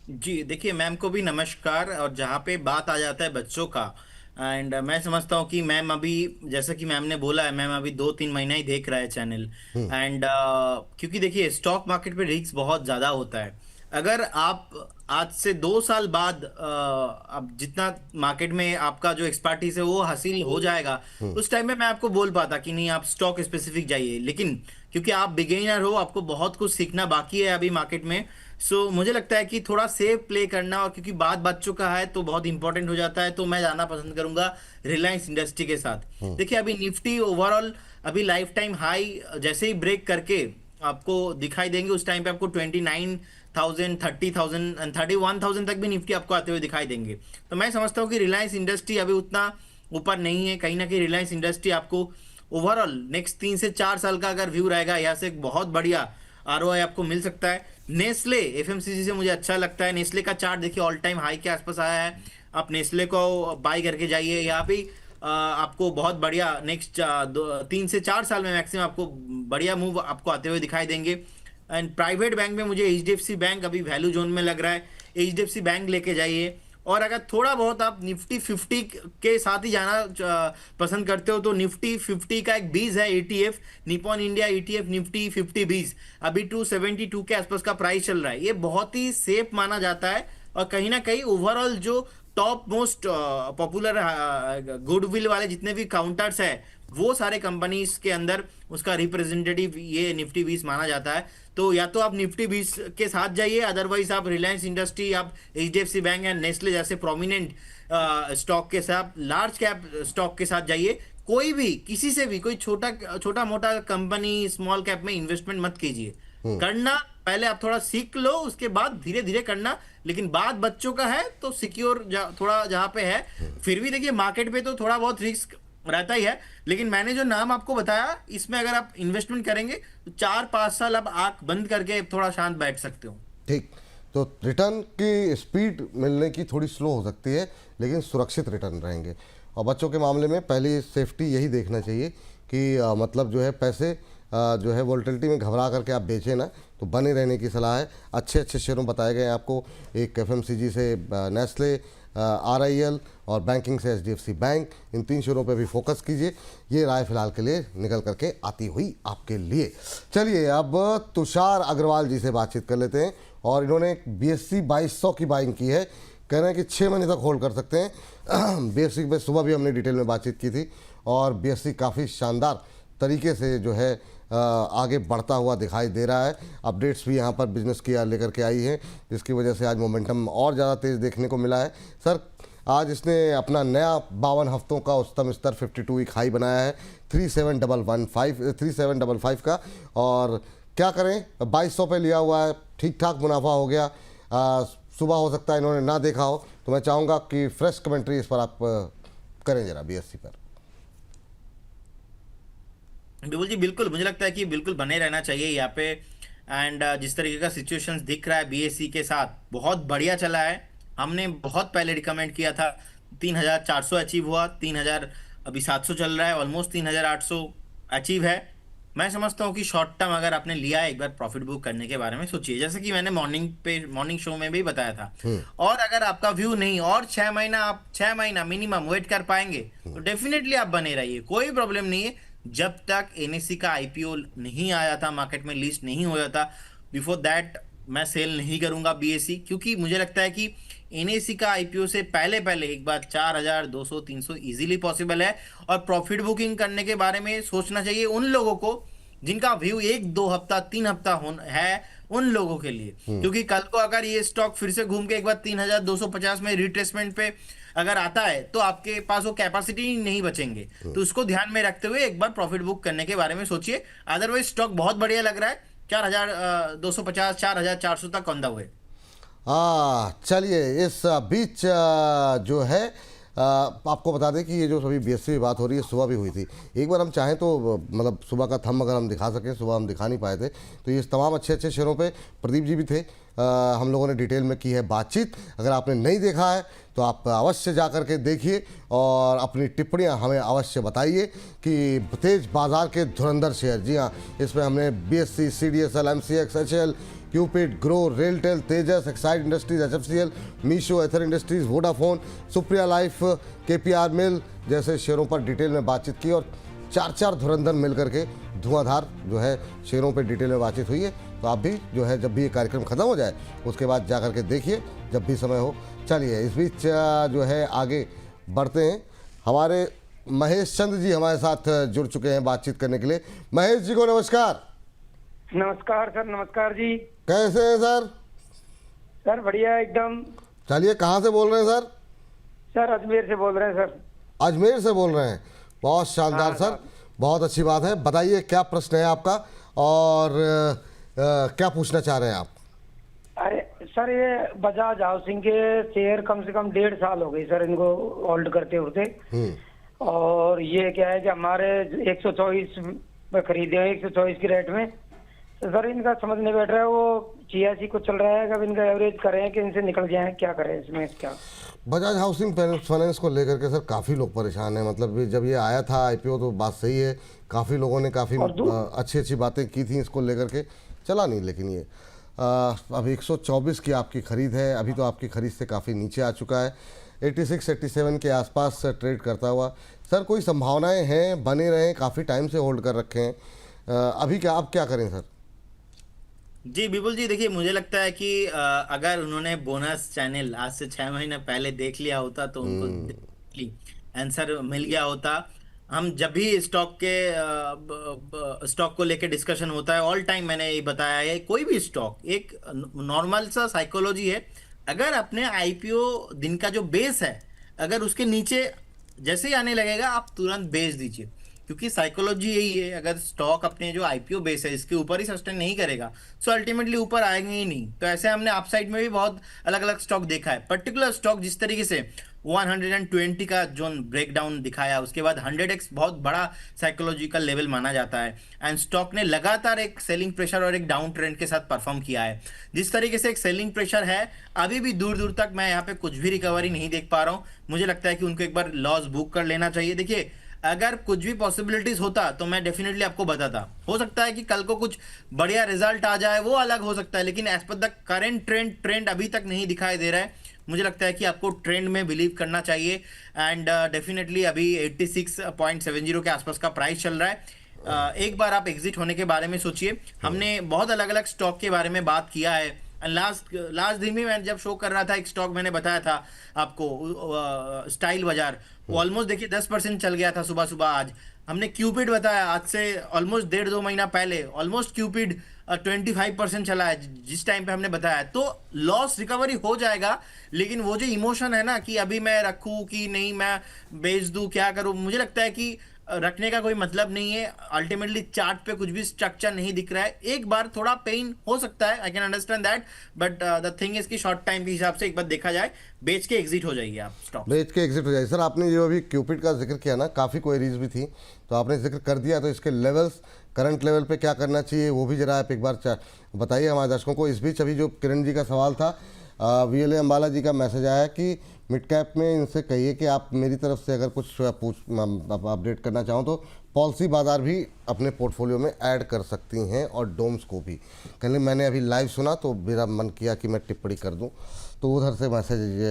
जी देखिए, मैम को भी नमस्कार। और जहाँ पे बात आ जाता है बच्चों का, एंड मैं समझता हूँ कि मैम अभी, जैसे कि मैम ने बोला है, मैम अभी 2-3 महीना ही देख रहा है चैनल। एंड क्योंकि देखिए, स्टॉक मार्केट पे रिस्क बहुत ज़्यादा होता है। अगर आप आज से 2 साल बाद अब जितना मार्केट में आपका जो एक्सपर्टीज है वो हासिल हो जाएगा, उस टाइम में मैं आपको बोल पाता कि नहीं, आप स्टॉक स्पेसिफिक जाइए। लेकिन क्योंकि आप बिगिनर हो, आपको बहुत कुछ सीखना बाकी है अभी मार्केट में, सो मुझे लगता है कि थोड़ा सेफ प्ले करना, और क्योंकि बात बच्चों का है तो बहुत इंपॉर्टेंट हो जाता है, तो मैं जाना पसंद करूंगा रिलायंस इंडस्ट्री के साथ। देखिए, अभी निफ्टी ओवरऑल अभी लाइफ टाइम हाई जैसे ही ब्रेक करके आपको दिखाई देंगे, उस टाइम पे आपको 29,000, 30,000 एंड 31,000 तक भी निफ्टी आपको आते हुए दिखाई देंगे। तो मैं समझता हूँ कि रिलायंस इंडस्ट्री अभी उतना ऊपर नहीं है। कहीं ना कहीं रिलायंस इंडस्ट्री आपको ओवरऑल नेक्स्ट 3 से 4 साल का अगर व्यू रहेगा, यहाँ से एक बहुत बढ़िया ROI आपको मिल सकता है। नेस्ले FMCG से मुझे अच्छा लगता है। नेस्ले का चार्ट देखिए, ऑल टाइम हाई के आसपास आया है। आप नेस्ले को बाय करके जाइए, यहाँ पे आपको बहुत बढ़िया नेक्स्ट 3 से 4 साल में मैक्सिमम आपको बढ़िया मूव आपको आते हुए दिखाई देंगे। एंड प्राइवेट बैंक में मुझे HDFC बैंक अभी वैल्यू जोन में लग रहा है, HDFC बैंक लेके जाइए। और अगर थोड़ा बहुत आप निफ्टी 50 के साथ ही जाना पसंद करते हो, तो निफ्टी 50 का एक 20 है ETF, Nippon India ETF Nifty 50-20, अभी 272 के आसपास का प्राइस चल रहा है। ये बहुत ही सेफ माना जाता है, और कहीं ना कहीं ओवरऑल जो टॉप मोस्ट पॉपुलर गुडविल वाले जितने भी काउंटर्स है, वो सारे कंपनीज के अंदर उसका रिप्रेजेंटेटिव ये निफ्टी 20 माना जाता है। तो या तो आप निफ्टी 20 के साथ जाइए, अदरवाइज आप रिलायंस इंडस्ट्री, आप HDFC बैंक एंड नेस्ले जैसे प्रोमिनेंट स्टॉक के साथ, लार्ज कैप स्टॉक के साथ जाइए। कोई भी, किसी से भी, कोई छोटा मोटा कंपनी स्मॉल कैप में इन्वेस्टमेंट मत कीजिए। करना पहले आप थोड़ा सीख लो, उसके बाद धीरे धीरे करना। लेकिन बात बच्चों का है तो सिक्योर थोड़ा जहां पे है। फिर भी देखिए, मार्केट पे तो थोड़ा बहुत रिस्क रहता ही है। लेकिन मैंने जो नाम आपको बताया, इसमें अगर आप इन्वेस्टमेंट करेंगे तो 4-5 साल आप आंख बंद करके थोड़ा शांत बैठ सकते हो। ठीक, तो रिटर्न की स्पीड मिलने की थोड़ी स्लो हो सकती है, लेकिन सुरक्षित रिटर्न रहेंगे। और बच्चों के मामले में पहली सेफ्टी यही देखना चाहिए कि मतलब जो है पैसे जो है वोलेटिलिटी में घबरा करके आप बेचें ना, तो बने रहने की सलाह है। अच्छे अच्छे शेयरों बताए गए हैं आपको, एक एफएमसीजी से नेस्ले, आरआईएल और बैंकिंग से एचडीएफसी बैंक, इन 3 शेयरों पे भी फोकस कीजिए। ये राय फिलहाल के लिए निकल करके आती हुई आपके लिए। चलिए अब तुषार अग्रवाल जी से बातचीत कर लेते हैं, और इन्होंने बीएससी 2200 की बाइंग की है, कह रहे हैं कि 6 महीने तक होल्ड कर सकते हैं। बीएससी पे सुबह भी हमने डिटेल में बातचीत की थी, और बीएससी काफ़ी शानदार तरीके से जो है आगे बढ़ता हुआ दिखाई दे रहा है। अपडेट्स भी यहाँ पर बिजनेस की लेकर के आई हैं, जिसकी वजह से आज मोमेंटम और ज़्यादा तेज़ देखने को मिला है। सर, आज इसने अपना नया 52 हफ्तों का उच्चतम स्तर 52 वीक हाई बनाया है 3755 का। और क्या करें, 2200 पे लिया हुआ है, ठीक ठाक मुनाफा हो गया। सुबह हो सकता है इन्होंने ना देखा हो, तो मैं चाहूँगा कि फ्रेश कमेंट्री इस पर आप करें जरा बीएससी पर। बिल्कुल जी, बिल्कुल मुझे लगता है कि बिल्कुल बने रहना चाहिए यहाँ पे। एंड जिस तरीके का सिचुएशंस दिख रहा है बीएससी के साथ, बहुत बढ़िया चला है। हमने बहुत पहले रिकमेंड किया था, 3400 अचीव हुआ, 3000 अभी 700 चल रहा है, ऑलमोस्ट 3800 अचीव है। मैं समझता हूँ कि शॉर्ट टर्म अगर आपने लिया है, एक बार प्रॉफिट बुक करने के बारे में सोचिए, जैसे कि मैंने मॉर्निंग शो में भी बताया था। और अगर आपका व्यू नहीं, और 6 महीना, आप 6 महीना मिनिमम वेट कर पाएंगे तो डेफिनेटली आप बने रहिए, कोई प्रॉब्लम नहीं है। जब तक एनएससी का आईपीओ नहीं आया था, मार्केट में लिस्ट नहीं होया था, बिफोर दैट मैं सेल नहीं करूंगा बीएससी, क्योंकि मुझे लगता है कि एनएससी का आईपीओ से पहले पहले एक बार 4200-300 इजीली पॉसिबल है। और प्रॉफिट बुकिंग करने के बारे में सोचना चाहिए उन लोगों को जिनका व्यू 1-2 हफ्ता 3 हफ्ता है, उन लोगों के लिए। क्योंकि कल को अगर ये स्टॉक फिर से घूम के एक बार 3250 में रिट्रेसमेंट पे अगर आता है, तो आपके पास वो कैपेसिटी नहीं बचेंगे। तो उसको ध्यान में रखते हुए एक बार प्रॉफिट बुक करने के बारे में सोचिए। अदरवाइज स्टॉक बहुत बढ़िया लग रहा है, 4250 4400 तक ऑन द वे। चलिए इस बीच जो है आपको बता दें कि ये जो सभी बीएससी की बात हो रही है, सुबह भी हुई थी। एक बार हम चाहें तो मतलब सुबह का थंब अगर हम दिखा सकें, सुबह हम दिखा नहीं पाए थे, तो ये तमाम अच्छे अच्छे शेयरों पे प्रदीप जी भी थे, हम लोगों ने डिटेल में की है बातचीत। अगर आपने नहीं देखा है तो आप अवश्य जा कर के देखिए, और अपनी टिप्पणियां हमें अवश्य बताइए कि तेज बाजार के धुरंधर शेयर, जी हाँ, इसमें हमने BSC, CDSL, MCX, HL, Cupid, Groww, RailTel, Tejas, Exide Industries, HFCL, Meesho, Ather Industries, Vodafone, Supriya Life, KPR Mill जैसे शेयरों पर डिटेल में बातचीत की, और 4 धुरंधर मिल करके धुआंधार जो है शेयरों पर डिटेल में बातचीत हुई है। तो आप भी जो है जब भी ये कार्यक्रम खत्म हो जाए उसके बाद जा कर के देखिए, जब भी समय हो। चलिए इस बीच जो है आगे बढ़ते हैं। हमारे महेश चंद्र जी हमारे साथ जुड़ चुके हैं बातचीत करने के लिए। महेश जी को नमस्कार। नमस्कार सर। नमस्कार जी। कैसे हैं सर? सर बढ़िया एकदम। चलिए, कहाँ से बोल रहे हैं सर? सर अजमेर से बोल रहे हैं सर। अजमेर से बोल रहे हैं, बहुत शानदार सर, बहुत अच्छी बात है। बताइए क्या प्रश्न है आपका, और क्या पूछना चाह रहे हैं आप? अरे सर, ये बजाज हाउसिंग के शेयर कम से कम 1.5 साल हो गई सर इनको होल्ड करते होते। और ये क्या है कि हमारे 124 में खरीदे हैं, 124 की रेट में। तो सर इनका समझ नहीं बैठ रहा है, वो 86 को चल रहा है, कब इनका एवरेज करें कि इनसे निकल जाए, क्या करें इसमें? क्या बजाज हाउसिंग फाइनेंस को लेकर के सर काफ़ी लोग परेशान हैं। मतलब जब ये आया था आईपीओ तो बात सही है, काफ़ी लोगों ने काफ़ी अच्छी अच्छी बातें की थी इसको लेकर के, चला नहीं। लेकिन ये अब 124 की आपकी ख़रीद है, अभी तो आपकी ख़रीद से काफ़ी नीचे आ चुका है, 86-87 के आसपास ट्रेड करता हुआ। सर कोई संभावनाएं हैं बने रहें, काफ़ी टाइम से होल्ड कर रखे हैं, अभी क्या आप क्या करें सर? जी बिल्कुल जी, देखिए मुझे लगता है कि अगर उन्होंने बोनस चैनल आज से 6 महीने पहले देख लिया होता तो उनको आंसर मिल गया होता। हम जब भी स्टॉक को लेके डिस्कशन होता है, ऑल टाइम मैंने ये बताया है, कोई भी स्टॉक एक नॉर्मल सा साइकोलॉजी है। अगर अपने आईपीओ दिन का जो बेस है, अगर उसके नीचे जैसे ही आने लगेगा आप तुरंत बेच दीजिए, क्योंकि साइकोलॉजी यही है। अगर स्टॉक अपने जो आईपीओ बेस है इसके ऊपर ही सस्टेन नहीं करेगा सो अल्टीमेटली ऊपर आएंगे ही नहीं। तो ऐसे हमने अपसाइड में भी बहुत अलग अलग स्टॉक देखा है। पर्टिकुलर स्टॉक जिस तरीके से 120 का जोन ब्रेकडाउन दिखाया, उसके बाद 100x बहुत बड़ा साइकोलॉजिकल लेवल माना जाता है, एंड स्टॉक ने लगातार एक सेलिंग प्रेशर और एक डाउन ट्रेंड के साथ परफॉर्म किया है। जिस तरीके से एक सेलिंग प्रेशर है, अभी भी दूर दूर तक मैं यहाँ पे कुछ भी रिकवरी नहीं देख पा रहा हूँ। मुझे लगता है कि उनको एक बार लॉस बुक कर लेना चाहिए। देखिए, अगर कुछ भी पॉसिबिलिटीज होता तो मैं डेफिनेटली आपको बताता। हो सकता है कि कल को कुछ बढ़िया रिजल्ट आ जाए, वो अलग हो सकता है, लेकिन as per the current trend अभी तक नहीं दिखाई दे रहा है। मुझे लगता है कि आपको ट्रेंड में बिलीव करना चाहिए, एंड डेफिनेटली अभी 86.70 के आसपास का प्राइस चल रहा है। एक बार आप एग्जिट होने के बारे में सोचिए। हमने बहुत अलग अलग स्टॉक के बारे में बात किया है। लास्ट दिन भी मैं जब शो कर रहा था, एक स्टॉक मैंने बताया था आपको, स्टाइल बाजार, वो ऑलमोस्ट देखिए 10% चल गया था सुबह सुबह। आज हमने क्यूपिड बताया, आज से ऑलमोस्ट 1.5-2 महीना पहले ऑलमोस्ट क्यूपिड 25% चला है जिस टाइम पे हमने बताया। तो लॉस रिकवरी हो जाएगा, लेकिन वो जो इमोशन है ना कि अभी मैं रखूं कि नहीं, मैं बेच दूं, क्या करूं, मुझे लगता है कि रखने का कोई मतलब नहीं है। अल्टीमेटली चार्ट पे कुछ भी स्ट्रक्चर नहीं दिख रहा है। एक बार थोड़ा पेन हो सकता है, I can understand that, but the thing is कि शॉर्ट टाइम के हिसाब से एक बार देखा जाए, बेच के एग्जिट हो जाइए आप स्टॉक। बेच के एग्जिट हो जाए। सर, आपने जो अभी क्यूपिड का जिक्र किया ना, काफ़ी क्वेरीज भी थी, तो आपने जिक्र कर दिया, तो इसके लेवल्स, करंट लेवल पे क्या करना चाहिए वो भी जरा आप एक बार बताइए हमारे दर्शकों को। इस बीच अभी जो किरण जी का सवाल था, VLA अम्बाला जी का मैसेज आया कि मिड कैप में इनसे कहिए कि आप मेरी तरफ से अगर कुछ अपडेट करना चाहो तो पॉलिसी बाजार भी अपने पोर्टफोलियो में ऐड कर सकती हैं, और डोम्स को भी। कल मैंने अभी लाइव सुना तो मेरा मन किया कि मैं टिप्पणी कर दूं, तो उधर से मैसेज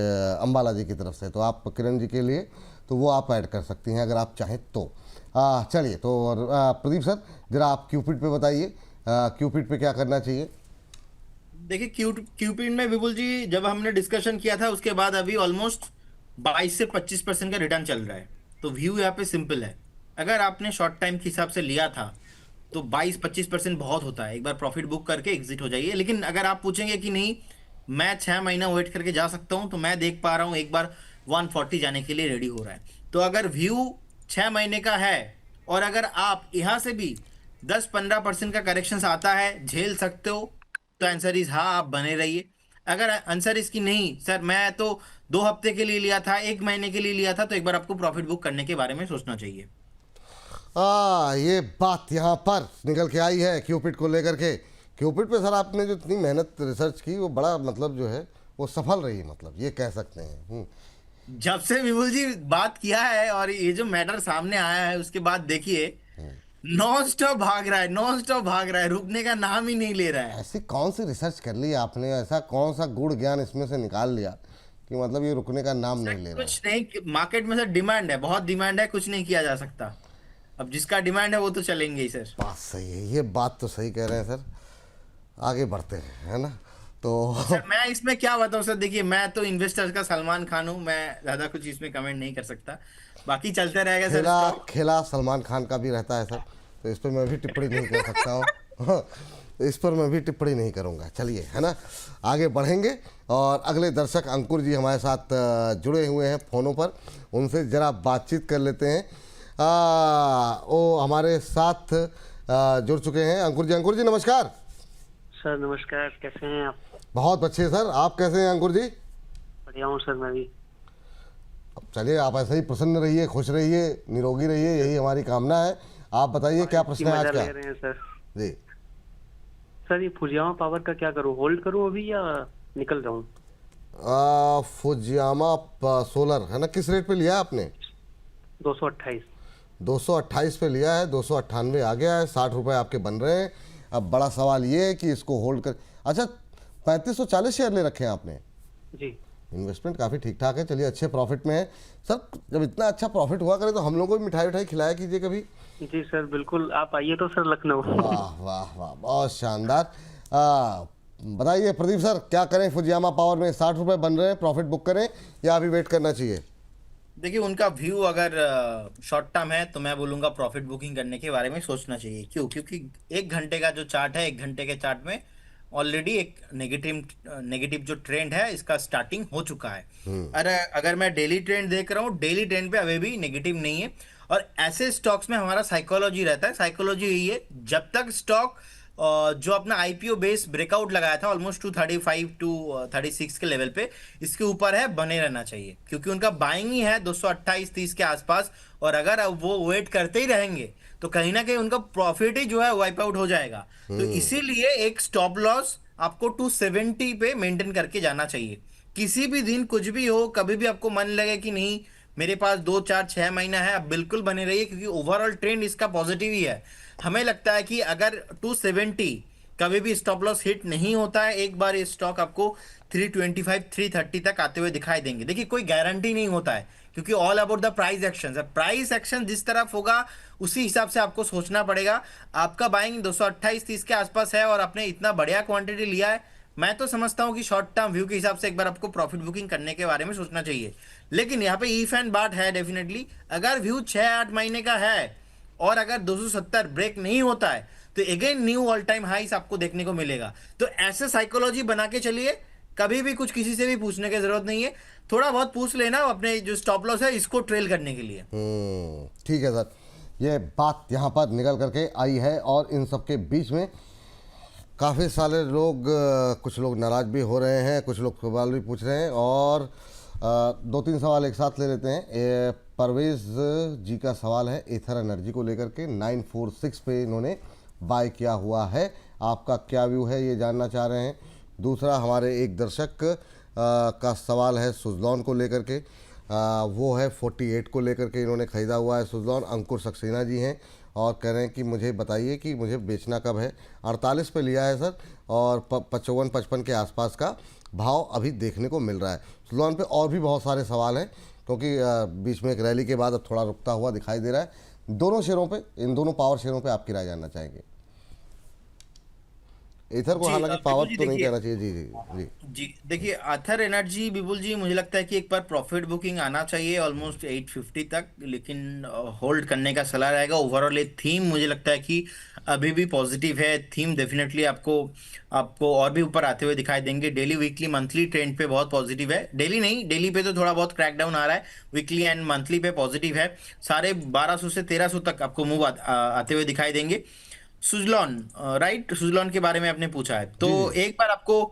अम्बाला जी की तरफ से, तो आप किरण जी के लिए तो वो आप ऐड कर सकती हैं अगर आप चाहें तो। चलिए, तो प्रदीप सर जरा आप क्यूपिड पे बताइए, क्यूपिड पे क्या करना चाहिए। देखिए, क्यूपिड में विपुल जी जब हमने डिस्कशन किया था उसके बाद अभी ऑलमोस्ट 22 से 25% का रिटर्न चल रहा है। तो व्यू यहाँ पे सिंपल है, अगर आपने शॉर्ट टाइम के हिसाब से लिया था तो 22-25% बहुत होता है, एक बार प्रॉफिट बुक करके एग्जिट हो जाइए। लेकिन अगर आप पूछेंगे कि नहीं मैं 6 महीना वेट करके जा सकता हूं, तो मैं देख पा रहा हूं एक बार 140 जाने के लिए रेडी हो रहा है। तो अगर व्यू 6 महीने का है और अगर आप यहाँ से भी 10-15% का करेक्शन आता है, झेल सकते हो, तो आंसर इज हाँ, आप बने रहिए। अगर आंसर इसकी नहीं सर मैं तो 2 हफ्ते के लिए लिया था, 1 महीने के लिए लिया था, तो एक बार आपको प्रॉफिट बुक करने के बारे में सोचना चाहिए। ये बात यहाँ पर निकल के आई है क्यूपिड को लेकर के। क्यूपिड पे सर आपने जो इतनी मेहनत रिसर्च की वो बड़ा मतलब जो है वो सफल रही, मतलब ये कह सकते हैं। जब से विपुल जी बात किया है और ये जो मैटर सामने आया है उसके बाद देखिए नॉन स्टॉप भाग रहा है, रुकने का नाम ही नहीं ले रहा है। ऐसी कौन सी रिसर्च कर ली आपने, ऐसा कौन सा गुड़ ज्ञान इसमें से निकाल लिया कि मतलब ये रुकने का नाम नहीं ले रहा है। कुछ नहीं, मार्केट में सर डिमांड है, बहुत डिमांड है, कुछ नहीं किया जा सकता। अब जिसका डिमांड है वो तो चलेंगे ही सर। बात सही है, ये बात तो सही कह रहे हैं सर। आगे बढ़ते हैं, है ना। तो सर मैं इसमें क्या बताऊं सर, देखिए मैं तो इन्वेस्टर्स का सलमान खान हूं, मैं ज्यादा कुछ इसमें कमेंट नहीं कर सकता, बाकी चलते रहेगा सर। खेला सलमान खान का भी रहता है सर, तो इस पर मैं भी टिप्पणी नहीं कर सकता हूँ। इस पर मैं भी टिप्पणी नहीं करूँगा। चलिए, है ना, आगे बढ़ेंगे और अगले दर्शक अंकुर जी हमारे साथ जुड़े हुए हैं फ़ोनों पर, उनसे ज़रा बातचीत कर लेते हैं। वो हमारे साथ जुड़ चुके हैं। अंकुर जी नमस्कार। सर नमस्कार, कैसे हैं आप? बहुत अच्छे सर, आप कैसे हैं अंकुर जी? बढ़िया हूँ सर मैं भी। अब चलिए, आप ऐसे ही प्रसन्न रहिए, खुश रहिए, निरोगी रहिए, यही हमारी कामना है। आप बताइए क्या प्रश्न है आज का? ले रहे हैं सर जी सर, ये फुजियामा पावर का क्या करूँ, होल्ड करूँ अभी या निकल जाऊँ? फुजियामा सोलर है ना, किस रेट पे लिया आपने? 228 228 पे लिया है, 298 आ गया है, 60 रुपये आपके बन रहे हैं। अब बड़ा सवाल ये है कि इसको होल्ड कर, अच्छा 3540 शेयर ले रखे हैं आपने जी। इन्वेस्टमेंट काफ़ी ठीक ठाक है। चलिए, अच्छे प्रॉफिट में है सर। जब इतना अच्छा प्रॉफिट हुआ करे तो हम लोगों को भी मिठाई उठाई खिलाया कीजिए कभी। जी सर बिल्कुल, आप आइए तो सर लखनऊ। वाह वाह वाह, बहुत शानदार। बताइए प्रदीप सर, क्या करें? फुजियामा पावर में 60 रुपये बन रहे हैं, प्रॉफिट बुक करें या अभी वेट करना चाहिए? देखिए, उनका व्यू अगर शॉर्ट टर्म है तो मैं बोलूंगा प्रॉफिट बुकिंग करने के बारे में सोचना चाहिए। क्यों? क्योंकि 1 घंटे का जो चार्ट है, 1 घंटे के चार्ट में ऑलरेडी एक नेगेटिव जो ट्रेंड है इसका स्टार्टिंग हो चुका है। अगर मैं डेली ट्रेंड देख रहा हूँ, डेली ट्रेंड पे अभी भी नेगेटिव नहीं है। और ऐसे स्टॉक्स में हमारा साइकोलॉजी रहता है, साइकोलॉजी यही है, जब तक स्टॉक जो अपना आईपीओ बेस ब्रेकआउट लगाया था ऑलमोस्ट 235 टू 36 के लेवल पे, इसके ऊपर है, बने रहना चाहिए, क्योंकि उनका बाइंग ही है 228-30 के आसपास। और अगर अब वो वेट करते ही रहेंगे तो कहीं ना कहीं उनका प्रॉफिट ही जो है वाइप आउट हो जाएगा। तो इसीलिए एक स्टॉप लॉस आपको 270 पे मेंटेन करके जाना चाहिए। किसी भी दिन कुछ भी हो, कभी भी आपको मन लगे कि नहीं मेरे पास 2 4 6 महीना है, अब बिल्कुल बने रहिए, क्योंकि ओवरऑल ट्रेंड इसका पॉजिटिव ही है। हमें लगता है कि अगर 270 कभी भी स्टॉप लॉस हिट नहीं होता है, एक बार ये स्टॉक आपको 325 330 तक आते हुए दिखाई देंगे। देखिए कोई गारंटी नहीं होता है, क्योंकि all about the price action है। प्राइस एक्शन जिस तरफ होगा उसी हिसाब से आपको सोचना पड़ेगा। आपका बाइंग 228-30 के आसपास है और आपने इतना बढ़िया क्वांटिटी लिया है, मैं तो समझता हूं कि शॉर्ट टर्म व्यू के हिसाब से एक बार आपको प्रॉफिट बुकिंग करने के बारे में सोचना चाहिए। लेकिन यहाँ पे ईफ एंड बाट है डेफिनेटली, अगर व्यू 6-8 महीने का है और अगर 270 ब्रेक नहीं होता है तो अगेन न्यू ऑल टाइम हाइस आपको देखने को मिलेगा। तो ऐसे साइकोलॉजी बना के चलिए, कभी भी कुछ किसी से भी पूछने की जरूरत नहीं है, थोड़ा बहुत पूछ लेना अपने जो स्टॉप लॉस है इसको ट्रेल करने के लिए। ठीक है सर, ये बात यहाँ पर निकल करके आई है। और इन सब के बीच में काफ़ी सारे लोग, कुछ लोग नाराज़ भी हो रहे हैं, कुछ लोग सवाल भी पूछ रहे हैं, और 2-3 सवाल एक साथ ले लेते हैं। परवेज़ जी का सवाल है एथर एनर्जी को लेकर के, 946 पे इन्होंने बाय किया हुआ है, आपका क्या व्यू है ये जानना चाह रहे हैं। दूसरा हमारे एक दर्शक का सवाल है सुज़लॉन को लेकर के, वो है 48 को लेकर के इन्होंने ख़रीदा हुआ है सुज़लॉन। अंकुर सक्सेना जी हैं और कह रहे हैं कि मुझे बताइए कि मुझे बेचना कब है। 48 पे लिया है सर, और 55-55 के आसपास का भाव अभी देखने को मिल रहा है। सुज़लॉन पे और भी बहुत सारे सवाल हैं, क्योंकि बीच में एक रैली के बाद अब थोड़ा रुकता हुआ दिखाई दे रहा है। दोनों शेयरों पे, इन दोनों पावर शेयरों पे आपकी राय जानना चाहेंगे। एथर को हालांकि पावर तो नहीं कहना चाहिए। जी जी जी जी देखिए, अथर एनर्जी विपुल जी, मुझे लगता है कि एक बार प्रॉफिट बुकिंग आना चाहिए ऑलमोस्ट 850 तक, लेकिन होल्ड करने का सलाह रहेगा। ओवरऑल एक थीम मुझे लगता है कि अभी भी पॉजिटिव है। थीम डेफिनेटली आपको और भी ऊपर आते हुए दिखाई देंगे। डेली वीकली मंथली ट्रेंड पे बहुत पॉजिटिव है। डेली नहीं, डेली पे तो थोड़ा बहुत क्रैकडाउन आ रहा है, वीकली एंड मंथली पे पॉजिटिव है। 1250 से 1300 तक आपको मूव आते हुए दिखाई देंगे। सुजलॉन, राइट, सुजलॉन के बारे में आपने पूछा है, तो एक बार आपको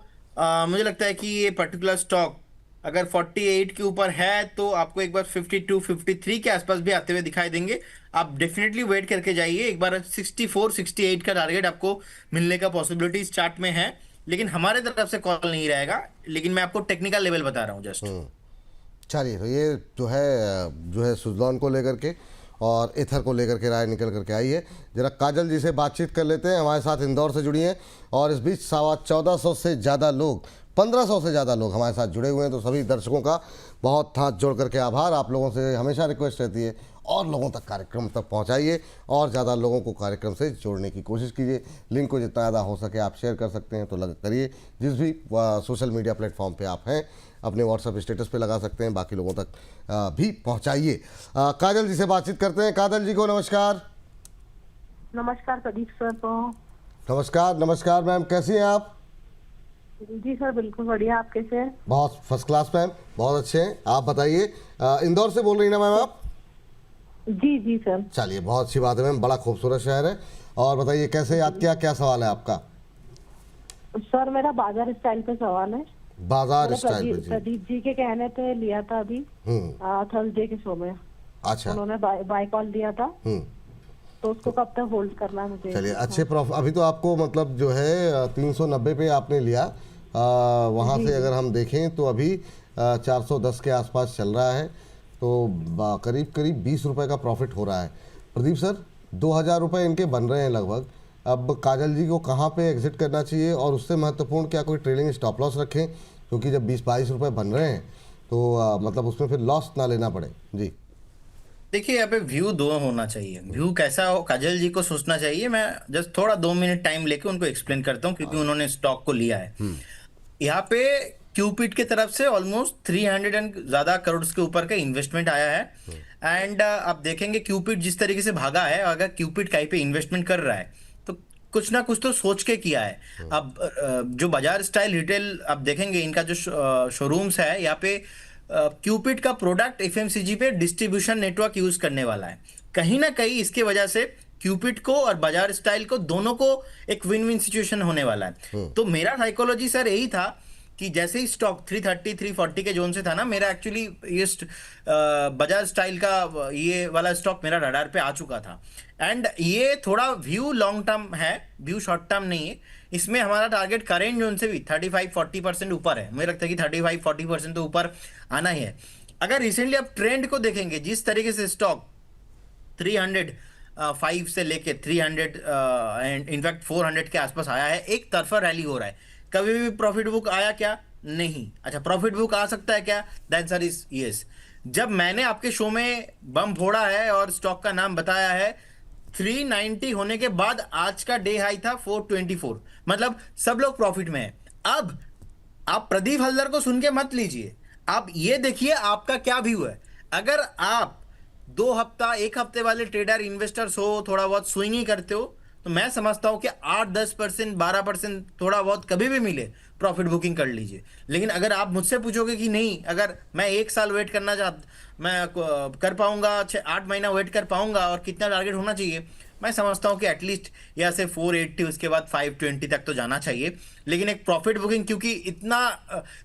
मुझे लगता है कि ये पर्टिकुलर स्टॉक अगर 48 के ऊपर है तो आपको एक बार 52-53 के आसपास भी आते हुए दिखाई देंगे। आप डेफिनेटली वेट करके जाइए, एक बार 64-68 का टारगेट आपको मिलने का पॉसिबिलिटी इस चार्ट में है, लेकिन हमारे तरफ से कॉल नहीं रहेगा, लेकिन मैं आपको टेक्निकल लेवल बता रहा हूँ जस्ट। चलिए, तो ये जो है सुज़लॉन को लेकर के और एथर को लेकर के राय निकल करके आई है। जरा काजल जी से बातचीत कर लेते हैं, हमारे साथ इंदौर से जुड़ी हैं, और इस बीच 1450 से ज़्यादा लोग, 1500 से ज़्यादा लोग हमारे साथ जुड़े हुए हैं। तो सभी दर्शकों का बहुत हाथ जोड़ करके आभार। आप लोगों से हमेशा रिक्वेस्ट रहती है और लोगों तक कार्यक्रम तक पहुंचाइए और ज़्यादा लोगों को कार्यक्रम से जोड़ने की कोशिश कीजिए। लिंक को जितना ज़्यादा हो सके आप शेयर कर सकते हैं तो करिए। जिस भी सोशल मीडिया प्लेटफॉर्म पे आप हैं, अपने व्हाट्सएप स्टेटस पे लगा सकते हैं, बाकी लोगों तक भी पहुंचाइए। काजल जी से बातचीत करते हैं। काजल जी को नमस्कार। नमस्कार प्रदीप सर को। नमस्कार मैम, कैसी हैं आप? जी सर बिल्कुल बढ़िया, आप कैसे हैं? बहुत फर्स्ट क्लास मैम, बहुत अच्छे हैं। आप बताइए, इंदौर से बोल रही ना मैम आप? जी जी सर। चलिए, बहुत अच्छी बात है मैम, बड़ा खूबसूरत शहर है। और बताइए कैसे याद किया, क्या सवाल है आपका? सर मेरा बाजार स्टाइल पे सवाल है। बाजार स्टाइल पे? प्रदीप जी के कहने पे लिया था अभी थर्सडे के शो में। अच्छा, उन्होंने बाय कॉल दिया था, तो उसको कब तक होल्ड करना है मुझे? चलिए, अच्छे प्रॉफिट अभी तो आपको मतलब जो है 390 पे आपने लिया, वहाँ से अगर हम देखें तो अभी 410 के आसपास चल रहा है, तो करीब 20 रुपए का प्रॉफिट हो रहा है। प्रदीप सर, 2000 रुपये इनके बन रहे हैं लगभग। अब काजल जी को कहाँ पे एग्जिट करना चाहिए, और उससे महत्वपूर्ण क्या कोई ट्रेलिंग स्टॉप लॉस रखें, क्योंकि जब 20-22 रुपये बन रहे हैं तो मतलब उसमें फिर लॉस ना लेना पड़े। जी देखिए, यहाँ पे व्यू दो होना चाहिए। व्यू कैसा हो, काजल जी को सोचना चाहिए। मैं जस्ट थोड़ा 2 मिनट टाइम लेके उनको एक्सप्लेन करता हूँ, क्योंकि उन्होंने स्टॉक को लिया है। यहाँ पे क्यूपिट की तरफ से ऑलमोस्ट 300 एंड ज्यादा करोड़ के ऊपर का इन्वेस्टमेंट आया है। एंड आप देखेंगे क्यूपिट जिस तरीके से भागा है, अगर क्यूपिट कहीं पे इन्वेस्टमेंट कर रहा है तो कुछ ना कुछ तो सोच के किया है। अब जो बाजार स्टाइल रिटेल आप देखेंगे, इनका जो शोरूम्स है, यहाँ पे क्यूपिट का प्रोडक्ट एफएमसीजी पे डिस्ट्रीब्यूशन नेटवर्क यूज करने वाला है। कहीं ना कहीं इसके वजह से क्यूपिड को और बाजार स्टाइल को, दोनों को एक विन विन सिचुएशन होने वाला है। तो मेरा साइकोलॉजी सर यही था कि जैसे ही स्टॉक 330 340 के जोन से था ना, मेरा एक्चुअली ये बजाज स्टाइल का ये वाला स्टॉक मेरा रडार पे आ चुका था। एंड ये थोड़ा व्यू लॉन्ग टर्म है, व्यू शॉर्ट टर्म नहीं है। इसमें हमारा टारगेट करेंट जोन से भी 35-40% ऊपर है। मुझे लगता है कि 35-40% तो ऊपर आना ही है। अगर रिसेंटली आप ट्रेंड को देखेंगे, जिस तरीके से स्टॉक 305 से लेके 300 इनफैक्ट 400 के आसपास आया है, एक तरफा रैली हो रहा है। कभी भी प्रॉफिट बुक आया क्या? नहीं। अच्छा, प्रॉफिट बुक आ सकता है क्या? The answer is yes. जब मैंने आपके शो में बम फोड़ा है और स्टॉक का नाम बताया है, 390 होने के बाद आज का डे हाई था 424, मतलब सब लोग प्रॉफिट में है। अब आप प्रदीप हल्दर को सुन के मत लीजिए, आप ये देखिए आपका क्या व्यू है। अगर आप 2 हफ्ता 1 हफ्ते वाले ट्रेडर इन्वेस्टर्स हो, थोड़ा बहुत स्विंग ही करते हो, तो मैं समझता हूं कि 8-10% 12% थोड़ा बहुत कभी भी मिले प्रॉफिट बुकिंग कर लीजिए। लेकिन अगर आप मुझसे पूछोगे कि नहीं, अगर मैं 1 साल वेट करना मैं कर पाऊंगा, 8 महीना वेट कर पाऊंगा और कितना टारगेट होना चाहिए, मैं समझता हूं कि एटलीस्ट यहाँ से 480 उसके बाद 520 तक तो जाना चाहिए। लेकिन एक प्रॉफिट बुकिंग क्योंकि इतना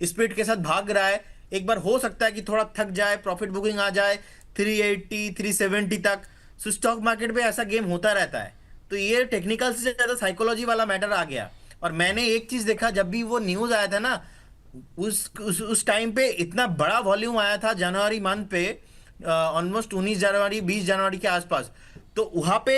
स्पीड के साथ भाग रहा है, एक बार हो सकता है कि थोड़ा थक जाए, प्रॉफिट बुकिंग आ जाए 380 370 तक। सो स्टॉक मार्केट पे ऐसा गेम होता रहता है। तो ये टेक्निकल से ज्यादा साइकोलॉजी वाला मैटर आ गया। और मैंने एक चीज देखा, जब भी वो न्यूज आया था ना, उस टाइम पे इतना बड़ा वॉल्यूम आया था जनवरी मंथ पे, ऑलमोस्ट 19 जनवरी 20 जनवरी के आसपास। तो वहां पे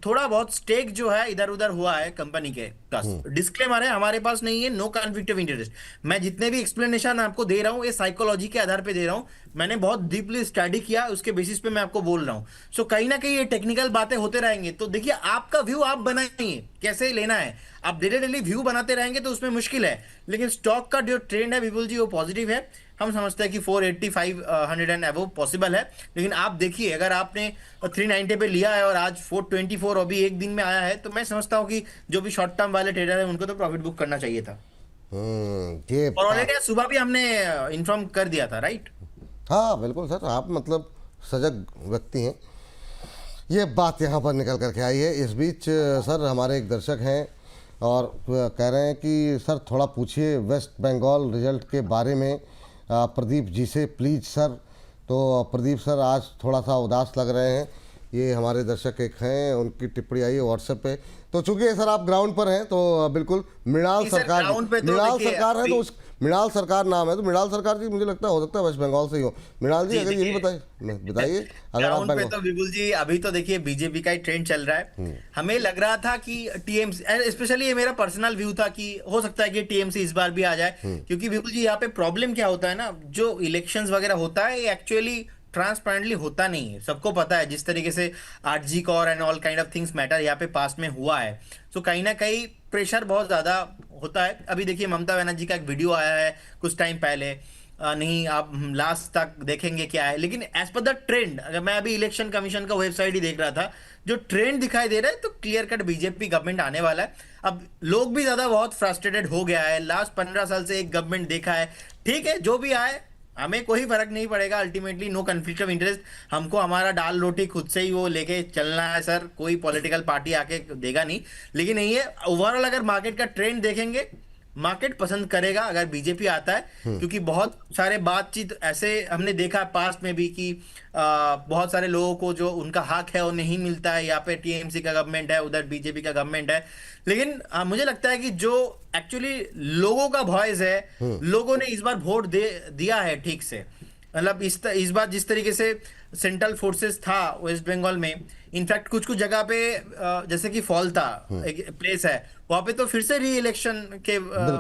थोड़ा बहुत स्टेक जो है इधर उधर हुआ है कंपनी के पास। डिस्क्लेमर है, हमारे पास नहीं है, नो कॉन्फ्लिक्ट ऑफ इंटरेस्ट। मैं जितने भी एक्सप्लेनेशन आपको दे रहा हूं, ये साइकोलॉजी के आधार पे दे रहा हूं। मैंने बहुत डीपली स्टडी किया, उसके बेसिस पे मैं आपको बोल रहा हूं। सो कहीं ना कहीं ये टेक्निकल बातें होते रहेंगे। तो देखिए, आपका व्यू आप बनाइए कैसे लेना है। आप डेली व्यू बनाते रहेंगे तो उसमें मुश्किल है। लेकिन स्टॉक का जो ट्रेंड है विपुल जी, वो पॉजिटिव है। हम समझते हैं कि 485 एंड अबव पॉसिबल है। लेकिन आप देखिए, अगर आपने 390 पे लिया है और आज 424 अभी एक दिन में आया है, तो मैं समझता हूं कि जो भी शॉर्ट टर्म वाले ट्रेडर हैं उनको तो प्रॉफिट बुक करना चाहिए था। ये और ऑलरेडी सुबह भी हमने इन्फॉर्म कर दिया था, राइट? हाँ बिल्कुल सर, आप मतलब सजग व्यक्ति हैं। ये बात यहाँ पर निकल करके आई है। इस बीच सर हमारे एक दर्शक हैं और कह रहे हैं कि सर थोड़ा पूछिए वेस्ट बंगाल रिजल्ट के बारे में प्रदीप जी से प्लीज़ सर। तो प्रदीप सर आज थोड़ा सा उदास लग रहे हैं। ये हमारे दर्शक एक हैं, उनकी टिप्पणी आई है व्हाट्सएप पे। तो चूंकि सर आप ग्राउंड पर हैं तो बिल्कुल मृणाल सरकार, मृणाल सरकार है तो उस मृणाल सरकार नाम है, तो मृणाल सरकार जी मुझे लगता है हो सकता है वेस्ट बंगाल से ही हो। मृणाल जी अगर यही बताइए अगर आप पे तो विपुल जी अभी तो देखिए बीजेपी का ही ट्रेंड चल रहा है। हमें लग रहा था कि टीएमसी, स्पेशली ये मेरा पर्सनल व्यू था कि हो सकता है कि टीएमसी इस बार भी आ जाए। क्योंकि विपुल जी यहाँ पे प्रॉब्लम क्या होता है ना, जो इलेक्शंस वगैरह होता है ये एक्चुअली ट्रांसपेरेंटली होता नहीं है। सबको पता है जिस तरीके से R G Kar and all kind of things matter यहाँ पे पास्ट में हुआ है। सो कहीं ना कहीं प्रेशर बहुत ज्यादा होता है। अभी देखिए ममता बनर्जी का एक वीडियो आया है कुछ टाइम पहले, नहीं आप लास्ट तक देखेंगे क्या है। लेकिन एज पर द ट्रेंड, अगर मैं अभी इलेक्शन कमीशन का वेबसाइट ही देख रहा था, जो ट्रेंड दिखाई दे रहा है तो क्लियर कट बीजेपी गवर्नमेंट आने वाला है। अब लोग भी ज्यादा बहुत फ्रस्ट्रेटेड हो गया है। लास्ट 15 साल से एक गवर्नमेंट देखा है, ठीक है जो भी आए हमें कोई फर्क नहीं पड़ेगा। Ultimately no conflict of interest, हमको हमारा दाल रोटी खुद से ही वो लेके चलना है सर, कोई पॉलिटिकल पार्टी आके देगा नहीं। लेकिन नहीं है, ओवरऑल अगर मार्केट का ट्रेंड देखेंगे, मार्केट पसंद करेगा अगर बीजेपी आता है। क्योंकि बहुत सारे बातचीत ऐसे हमने देखा पास्ट में भी कि बहुत सारे लोगों को जो उनका हक है वो नहीं मिलता है। यहाँ पे टीएमसी का गवर्नमेंट है, उधर बीजेपी का गवर्नमेंट है। लेकिन मुझे लगता है कि जो एक्चुअली लोगों का वॉइस है, लोगों ने इस बार वोट दिया है ठीक से। मतलब इस बार जिस तरीके से सेंट्रल फोर्सेस था वेस्ट बंगाल में, इनफैक्ट कुछ जगह पे जैसे कि फॉल था एक प्लेस है, वहां पे तो फिर से री इलेक्शन के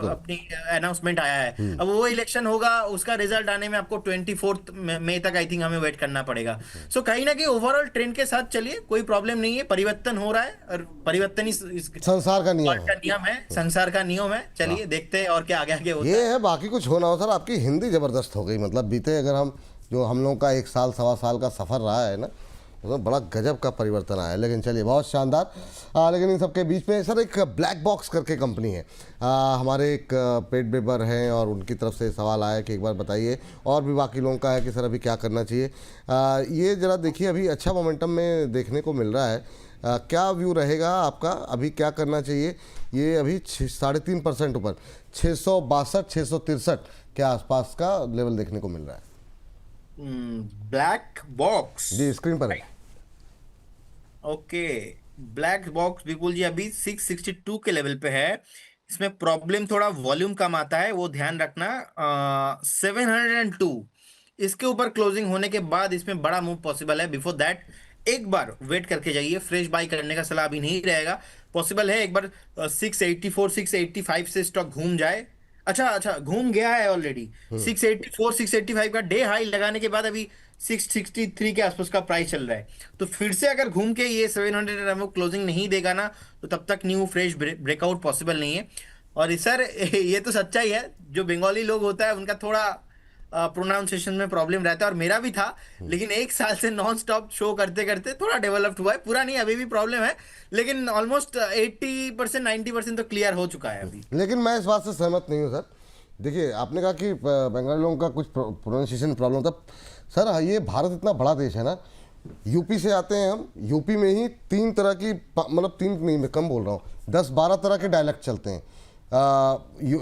अपनी अनाउंसमेंट आया है। अब वो इलेक्शन होगा, उसका रिजल्ट आने में आपको 24 मई तक आई थिंक हमें वेट करना पड़ेगा। सो कहीं ना कहीं ओवरऑल ट्रेंड के साथ चलिए, कोई प्रॉब्लम नहीं है। परिवर्तन हो रहा है और परिवर्तन ही संसार का नियम है, संसार का नियम है। चलिए देखते हैं और क्या आगे आगे होता ये है। बाकी कुछ हो ना हो सर, आपकी हिंदी जबरदस्त हो गई। मतलब बीते अगर हम लोगों का 1 साल सवा साल का सफ़र रहा है ना, तो बड़ा गजब का परिवर्तन आया है। लेकिन चलिए बहुत शानदार। लेकिन इन सब के बीच में सर एक ब्लैक बॉक्स करके कंपनी है, हमारे एक पेट बेबर हैं और उनकी तरफ से सवाल आया कि एक बार बताइए, और भी बाकी लोगों का है कि सर अभी क्या करना चाहिए। ये ज़रा देखिए, अभी अच्छा मोमेंटम में देखने को मिल रहा है। क्या व्यू रहेगा आपका, अभी क्या करना चाहिए? ये अभी 3.5% ऊपर 662 663 के आसपास का लेवल देखने को मिल रहा है ब्लैक बॉक्स जी, स्क्रीन पर है। ओके, ब्लैक बॉक्स विपुल जी अभी 662 के लेवल पे है। इसमें प्रॉब्लम थोड़ा वॉल्यूम कम आता है, वो ध्यान रखना। 702 इसके ऊपर क्लोजिंग होने के बाद इसमें बड़ा मूव पॉसिबल है। बिफोर दैट एक बार वेट करके जाइए, फ्रेश बाई करने का सलाह अभी नहीं रहेगा। पॉसिबल है एक बार 684 685 से स्टॉक घूम जाए। अच्छा घूम गया है ऑलरेडी। 684 685 का डे हाई लगाने के बाद अभी 663 के आसपास का प्राइस चल रहा है। तो फिर से अगर घूम के ये 700 क्लोजिंग नहीं देगा ना, तो तब तक न्यू फ्रेश ब्रेकआउट पॉसिबल नहीं है। और सर ये तो सच्चाई है, जो बंगाली लोग होता है उनका थोड़ा प्रोनाउंसिएशन में प्रॉब्लम रहता है, और मेरा भी था। लेकिन एक साल से नॉन स्टॉप शो करते करते थोड़ा डेवलप्ड हुआ है, पूरा नहीं, अभी भी प्रॉब्लम है, लेकिन ऑलमोस्ट 80% 90% तो क्लियर हो चुका है अभी। लेकिन मैं इस बात से सहमत नहीं हूँ सर। देखिए, आपने कहा कि बंगाली लोगों का कुछ प्रोनाउंसिएशन प्रॉब्लम था। सर ये भारत इतना बड़ा देश है ना, यूपी से आते हैं हम, यूपी में ही 3 तरह की, मतलब 3 नहीं, मैं कम बोल रहा हूँ, 10-12 तरह के डायलेक्ट चलते हैं।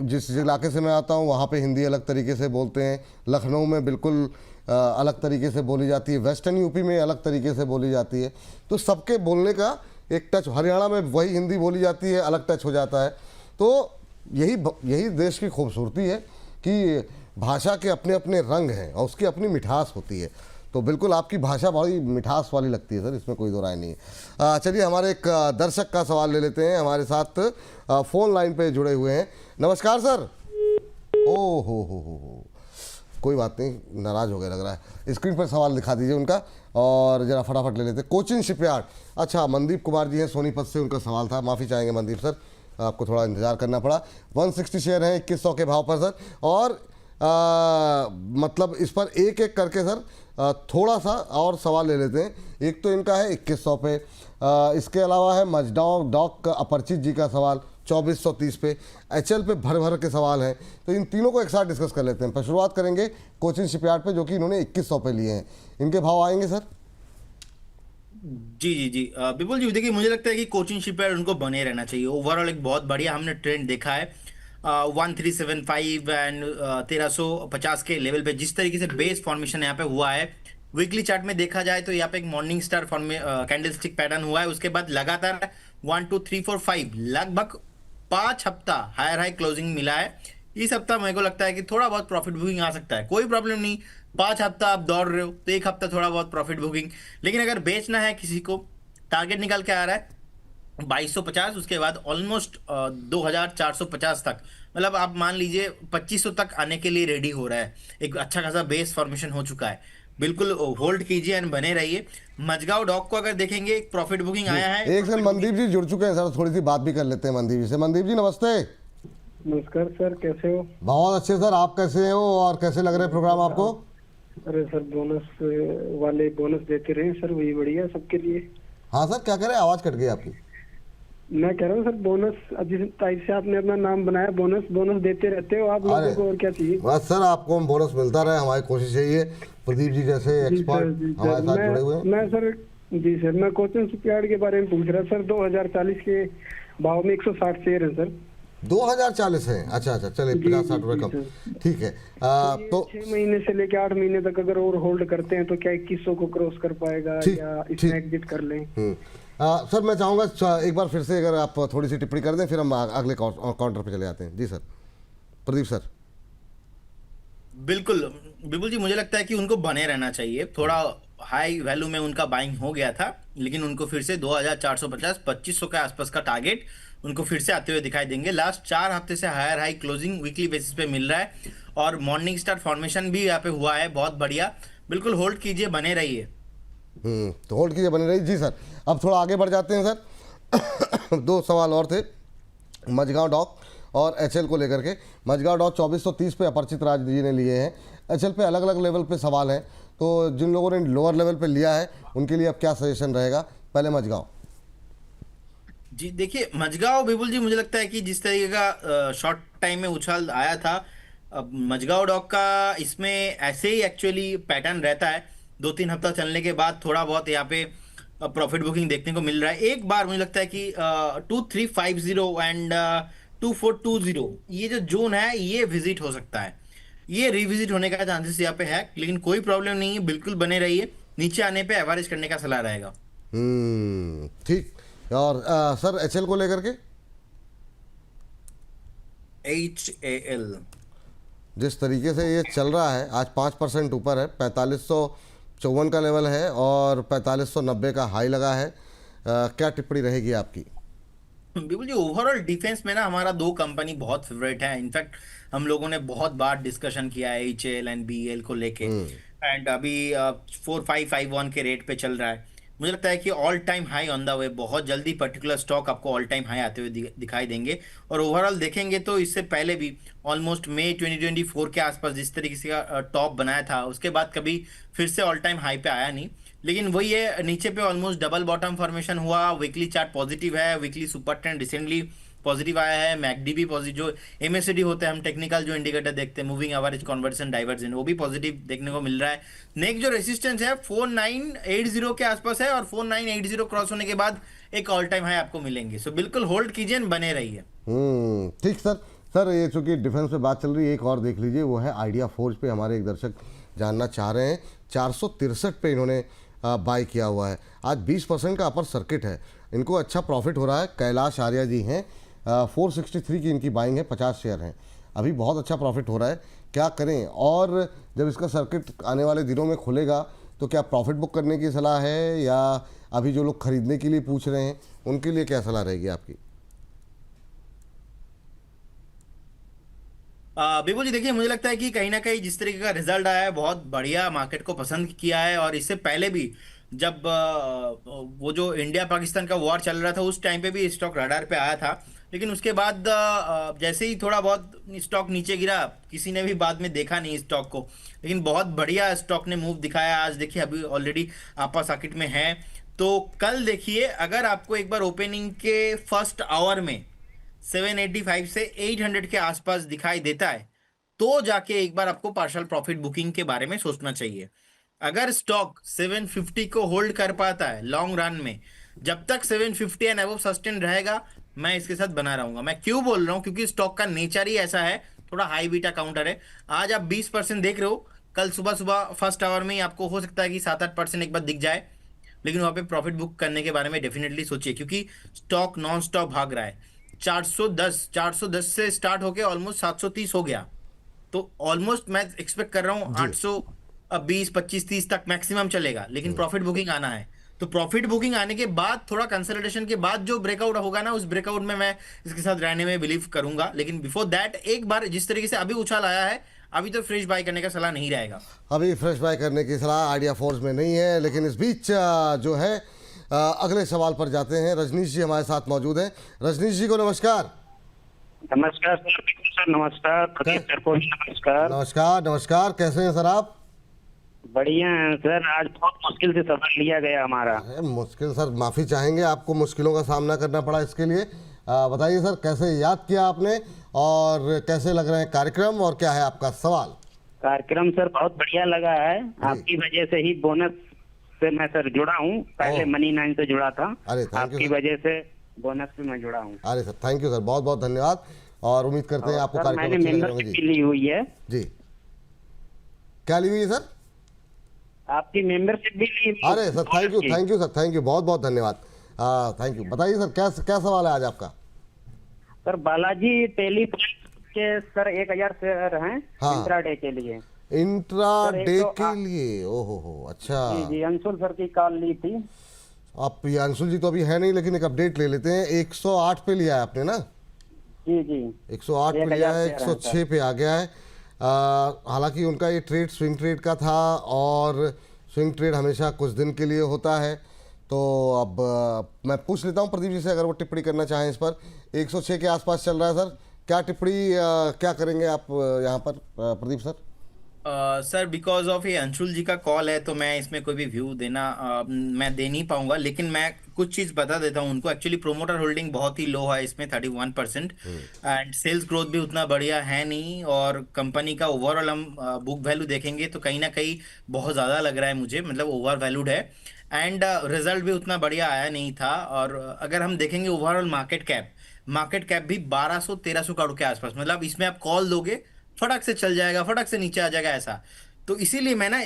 जिस इलाके से मैं आता हूँ वहाँ पे हिंदी अलग तरीके से बोलते हैं, लखनऊ में बिल्कुल अलग तरीके से बोली जाती है, वेस्टर्न यूपी में अलग तरीके से बोली जाती है। तो सबके बोलने का एक टच, हरियाणा में वही हिंदी बोली जाती है, अलग टच हो जाता है। तो यही देश की खूबसूरती है कि भाषा के अपने अपने रंग हैं और उसकी अपनी मिठास होती है। तो बिल्कुल आपकी भाषा बड़ी मिठास वाली लगती है सर, इसमें कोई दो राय नहीं है। चलिए हमारे एक दर्शक का सवाल ले लेते हैं, हमारे साथ फ़ोन लाइन पे जुड़े हुए हैं। नमस्कार सर। ओ हो, कोई बात नहीं, नाराज़ हो गए लग रहा है। स्क्रीन पर सवाल दिखा दीजिए उनका और ज़रा फटाफट ले लेते हैं। कोचिन शिपयार्ड, अच्छा मनदीप कुमार जी हैं सोनीपत से, उनका सवाल था। माफ़ी चाहेंगे मनदीप सर, आपको थोड़ा इंतज़ार करना पड़ा। 160 शेयर हैं 2100 के भाव पर सर। और मतलब इस पर एक एक करके सर थोड़ा सा और सवाल ले लेते हैं। एक तो इनका है 2100 पे, इसके अलावा है मजडाओ डॉक का अपरिचित जी का सवाल 2430 पे, एचएल पे भर भर के सवाल हैं। तो इन तीनों को एक साथ डिस्कस कर लेते हैं। पर शुरुआत करेंगे कोचिन शिपयार्ड पे, जो कि इन्होंने 2100 पे लिए हैं। इनके भाव आएंगे सर? जी बिल्कुल जी, देखिए मुझे लगता है कि कोचिन शिपयार्ड उनको बने रहना चाहिए। ओवरऑल एक बहुत बढ़िया हमने ट्रेंड देखा है। 1375 एंड 1350 के लेवल पे जिस तरीके से बेस फॉर्मेशन यहाँ पे हुआ है, वीकली चार्ट में देखा जाए तो यहाँ पे एक मॉर्निंग स्टार कैंडलस्टिक पैटर्न हुआ है। उसके बाद लगातार 1 2 3 4 5 लगभग 5 हफ्ता हायर हाई क्लोजिंग मिला है। इस हफ्ता मेरे को लगता है कि थोड़ा बहुत प्रॉफिट बुकिंग आ सकता है, कोई प्रॉब्लम नहीं। 5 हफ्ता आप दौड़ रहे हो तो एक हफ्ता थोड़ा बहुत प्रॉफिट बुकिंग। लेकिन अगर बेचना है किसी को, टारगेट निकल के आ रहा है 2250, उसके बाद ऑलमोस्ट 2450 तक, मतलब आप मान लीजिए 2500 तक आने के लिए रेडी हो रहा है। एक अच्छा खासा बेस फॉर्मेशन हो चुका है, बिल्कुल होल्ड कीजिए एंड बने रहिए। मजगांव डॉक को अगर देखेंगे, एक प्रॉफिट बुकिंग आया है। एक सर मनदीप जी जुड़ चुके हैं सर, थोड़ी सी बात भी कर लेते हैं मनदीप जी से। मनदीप जी नमस्ते। नमस्कार सर, कैसे हो? बहुत अच्छे सर, आप कैसे हो और कैसे लग रहे हैं प्रोग्राम आपको? अरे सर, बोनस वाले बोनस देते रहे सर, वही बढ़िया सबके लिए। हाँ सर, क्या करें, आवाज़ कट गई आपकी। मैं कह रहा हूँ सर, बोनस जिस टाइप से आपने अपना नाम बनाया, बोनस देते रहते हो आप लोगों को, और क्या चाहिए। बस सर, आपको बोनस मिलता रहे, हमारी कोशिश यही है। प्रदीप जी जैसे एक्सपर्ट हमारे साथ जुड़े हुए हैं। मैं सर, जी सर, मैं कोचिन शिपयार्ड के बारे में पूछ रहा सर। 2040 के भाव में 160 शेयर है सर। 2040 है, अच्छा, चलिए 50-60 रुपए कम, ठीक है। तो 6 महीने से लेकर 8 महीने तक अगर और होल्ड करते हैं तो क्या 2100 को क्रॉस कर पाएगा, या इसमें एग्जिट कर लें? सर मैं चाहूँगा एक बार फिर से अगर आप थोड़ी सी टिप्पणी कर दें, फिर हम अगले काउंटर पे चले जाते हैं। जी सर, प्रदीप सर। बिल्कुल जी, मुझे लगता है कि उनको बने रहना चाहिए। थोड़ा हाई वैल्यू में उनका बाइंग हो गया था, लेकिन उनको फिर से 2450 2500 के आसपास का टारगेट उनको फिर से आते हुए दिखाई देंगे। लास्ट 4 हफ्ते से higher high closing weekly basis पे मिल रहा है, और मॉर्निंग स्टार फॉर्मेशन भी यहाँ पे हुआ है, बहुत बढ़िया। बिल्कुल होल्ड कीजिए, बने रहिए। तो होल्ड कीजिए, बने रहिए। जी सर, अब थोड़ा आगे बढ़ जाते हैं सर। 2 सवाल और थे मजगांव डॉक और एचएल को लेकर के। मजगांव डॉक 2430 पे अपरिचित राज जी ने लिए हैं, एचएल पे अलग अलग लेवल पे सवाल हैं। तो जिन लोगों ने लोअर लेवल पे लिया है उनके लिए अब क्या सजेशन रहेगा? पहले मजगांव जी, देखिए मजगांव बिल्कुल जी, मुझे लगता है कि जिस तरीके का शॉर्ट टाइम में उछाल आया था, अब मजगांव डॉक का इसमें ऐसे ही एक्चुअली पैटर्न रहता है। 2-3 हफ्ता चलने के बाद थोड़ा बहुत यहाँ पे प्रॉफिट बुकिंग देखने को मिल रहा है। एक बार मुझे लगता है कि 2350 एंड 2420 ये जो जोन है ये विजिट हो सकता है, ये रिविजिट होने का चांसेस यहाँ पे है, लेकिन कोई प्रॉब्लम नहीं है, बिल्कुल बने रहिए। नीचे आने पे एवरेज करने का सलाह रहेगा। ठीक। और सर एचएल को लेकर के HAL जिस तरीके से ये चल रहा है आज 5% ऊपर है, 4554 का लेवल है और 4590 का हाई लगा है। क्या टिप्पणी रहेगी आपकी? बिल्कुल जी, ओवरऑल डिफेंस में ना हमारा दो कंपनी बहुत फेवरेट है। इनफैक्ट हम लोगों ने बहुत बार डिस्कशन किया है HAL एंड BEL को लेके, एंड अभी 4551 के रेट पे चल रहा है। मुझे लगता है कि all time high on the way, बहुत जल्दी पर्टिकुलर स्टॉक आपको ऑल टाइम हाई आते हुए दिखाई देंगे। और ओवरऑल देखेंगे तो इससे पहले भी ऑलमोस्ट मई 2024 के आसपास जिस तरीके से का टॉप बनाया था, उसके बाद कभी फिर से ऑल टाइम हाई पे आया नहीं। लेकिन वही है, नीचे पे ऑलमोस्ट डबल बॉटम फॉर्मेशन हुआ। वीकली चार्ट पॉजिटिव है, weekly super trend recently positive आया है, मैकडी भी पॉजिटिव, जो MACD होते हैं हम टेक्निकल जो इंडिकेटर देखते हैं, मूविंग एवरेज कन्वर्जन डाइवर्जन, वो भी पॉजिटिव देखने को मिल रहा है। नेक्स्ट जो रेजिस्टेंस है 4980 के आसपास है, और 4980 क्रॉस होने के बाद एक ऑल टाइम हाई आपको मिलेंगे। सो बिल्कुल होल्ड कीजिए, बने रहिए। ठीक सर। सर ये चूंकि डिफेंस पे बात चल रही है, एक और देख लीजिए, वो है आइडिया फोर्ज पे। हमारे एक दर्शक जानना चाह रहे हैं, 463 पे इन्होंने बाय किया हुआ है। आज 20% का अपर सर्किट है, इनको अच्छा प्रॉफिट हो रहा है। कैलाश आर्या जी हैं, 463 की इनकी बाइंग है, 50 शेयर हैं, अभी बहुत अच्छा प्रॉफिट हो रहा है। क्या करें? और जब इसका सर्किट आने वाले दिनों में खुलेगा तो क्या प्रॉफिट बुक करने की सलाह है, या अभी जो लोग खरीदने के लिए पूछ रहे हैं उनके लिए क्या सलाह रहेगी आपकी? बिल्कुल जी, देखिए मुझे लगता है कि कहीं ना कहीं जिस तरीके का रिजल्ट आया है बहुत बढ़िया, मार्केट को पसंद किया है। और इससे पहले भी जब वो जो इंडिया पाकिस्तान का वॉर चल रहा था उस टाइम पे भी स्टॉक रडार पे आया था, लेकिन उसके बाद जैसे ही थोड़ा बहुत स्टॉक नीचे गिरा, किसी ने भी बाद में देखा नहीं स्टॉक को, लेकिन बहुत बढ़िया स्टॉक ने मूव दिखाया। आज देखिए अभी ऑलरेडी आपा सर्किट में है, तो कल देखिए अगर आपको एक बार ओपनिंग के फर्स्ट आवर में 785 से 800 के आसपास दिखाई देता है, तो जाके एक बार आपको पार्शियल प्रॉफिट बुकिंग के बारे में सोचना चाहिए। अगर स्टॉक 750 को होल्ड कर पाता है लॉन्ग रन में, जब तक 750 एंड अबव सस्टेन रहेगा, मैं इसके साथ बना रहूंगा। मैं क्यों बोल रहा हूं? क्योंकि स्टॉक का नेचर ही ऐसा है, थोड़ा हाई बीटा काउंटर है। आज आप 20% देख रहे हो, कल सुबह सुबह फर्स्ट आवर में ही आपको हो सकता है कि 7-8% एक बार दिख जाए, लेकिन वहां पे प्रॉफिट बुक करने के बारे में डेफिनेटली सोचिए, क्योंकि स्टॉक नॉन स्टॉप भाग रहा है। 410 से स्टार्ट होके ऑलमोस्ट 730 हो गया, तो ऑलमोस्ट मैं एक्सपेक्ट कर रहा हूँ 820, 25, 30 तक मैक्सिमम चलेगा, लेकिन प्रॉफिट बुकिंग आना है। तो प्रॉफिट बुकिंग आने के बाद थोड़ा कंसोलिडेशन के बाद जो ब्रेकआउट होगा ना, उस ब्रेकआउट में मैं इसके साथ रहने में बिलीव करूंगा। लेकिन बिफोर दैट एक बार जिस तरीके से अभी उछाल आया है, अभी तो फ्रेश बाय करने का सलाह नहीं रहेगा। अभी फ्रेश बाय करने की सलाह आइडिया फोर्स में नहीं है। लेकिन इस बीच जो है अगले सवाल पर जाते हैं। रजनीश जी हमारे साथ मौजूद हैं। रजनीश जी को नमस्कार। नमस्कार सर, बिल्कुल सर, नमस्कार प्रदीप सर को भी नमस्कार। नमस्कार नमस्कार, कैसे हैं सर आप? बढ़िया है सर, आज बहुत मुश्किल से सफर लिया गया हमारा। मुश्किल सर, माफ़ी चाहेंगे, आपको मुश्किलों का सामना करना पड़ा इसके लिए। बताइए सर, कैसे याद किया आपने और कैसे लग रहे हैं कार्यक्रम, और क्या है आपका सवाल? कार्यक्रम सर बहुत बढ़िया लगा है, आपकी वजह से ही बोनस से मैं सर जुड़ा हूँ। पहले मनी 9 से जुड़ा था, आपकी वजह से बोनस से मैं जुड़ा हूँ। अरे सर, थैंक यू सर, बहुत बहुत धन्यवाद। और उम्मीद करते हैं आपको कार्यक्रम मैंने मेंबरशिप भी ली हुई है जी। क्या ली हुई है सर? आपकी मेंबरशिप भी ली। अरे sir, thank you sir, thank you, बहुत बहुत धन्यवाद, थैंक यू। बताइए सर, क्या सवाल है आज आपका? सर बालाजी टेलीपॉइंट के सर 1000 शेयर हैं इंट्राडे के लिए। इंट्राडे के लिए? ओहो हो, अच्छा जी, अंशुल सर की कॉल ली थी। आप ये अंशुल जी तो अभी है नहीं, लेकिन एक अपडेट ले लेते हैं। 108 पे लिया है आपने ना? जी जी, 108 पे लिया है, 106 पे आ गया है। हालांकि उनका ये ट्रेड स्विंग ट्रेड का था, और स्विंग ट्रेड हमेशा कुछ दिन के लिए होता है। तो अब मैं पूछ लेता हूँ प्रदीप जी से, अगर वो टिप्पणी करना चाहें इस पर। 106 के आसपास चल रहा है सर, क्या टिप्पणी क्या करेंगे आप यहाँ पर Pradeep sir? Sir because of ये अंशुल जी का कॉल है, तो मैं इसमें कोई भी व्यू देना मैं दे नहीं पाऊंगा, लेकिन मैं कुछ चीज बता देता हूँ उनको। एक्चुअली प्रोमोटर होल्डिंग बहुत ही लो है इसमें 31%, एंड सेल्स ग्रोथ भी उतना बढ़िया है नहीं, और कंपनी का ओवरऑल हम बुक वैल्यू देखेंगे तो कहीं ना कहीं बहुत ज्यादा लग रहा है मुझे, मतलब ओवर वैल्यूड है। एंड रिजल्ट भी उतना बढ़िया आया नहीं था। और अगर हम देखेंगे ओवरऑल मार्केट कैप भी 1200-1300 करोड़ के आसपास, मतलब इसमें आप कॉल दोगे फटक से चल जाएगा, फटक से नीचे आ जाएगा ऐसा। तो इसीलिए मैं ना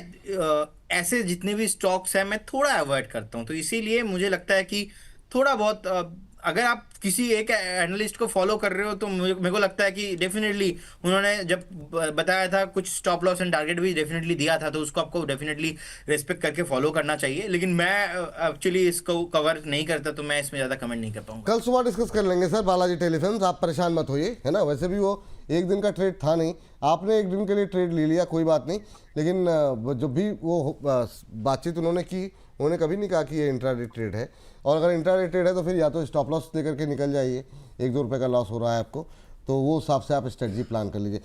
ऐसे जितने भी स्टॉक्स हैं मैं थोड़ा अवॉइड करता हूँ। तो इसीलिए मुझे लगता है कि थोड़ा बहुत अगर आप किसी एक एनालिस्ट को फॉलो कर रहे हो तो मेरे को लगता है कि डेफिनेटली उन्होंने जब बताया था कुछ स्टॉप लॉस एंड टारगेट भी डेफिनेटली दिया था, तो उसको आपको डेफिनेटली रेस्पेक्ट करके फॉलो करना चाहिए। लेकिन मैं एक्चुअली इसको कवर नहीं करता, तो मैं इसमें ज़्यादा कमेंट नहीं कर पाऊंगा। कल सुबह डिस्कस कर लेंगे सर बालाजी टेलीफिल्म्स, आप परेशान मत होइए, है ना। वैसे भी वो एक दिन का ट्रेड था नहीं, आपने एक दिन के लिए ट्रेड ले लिया, कोई बात नहीं। लेकिन जब भी वो बातचीत उन्होंने की, उन्होंने कभी नहीं कहा कि ये इंट्राडे ट्रेड है। और अगर इंट्राडे ट्रेड है तो फिर या तो स्टॉप लॉस लेकर के निकल जाइए, 1-2 रुपये का लॉस हो रहा है आपको, तो वो हिसाब से आप स्ट्रेटजी प्लान कर लीजिए।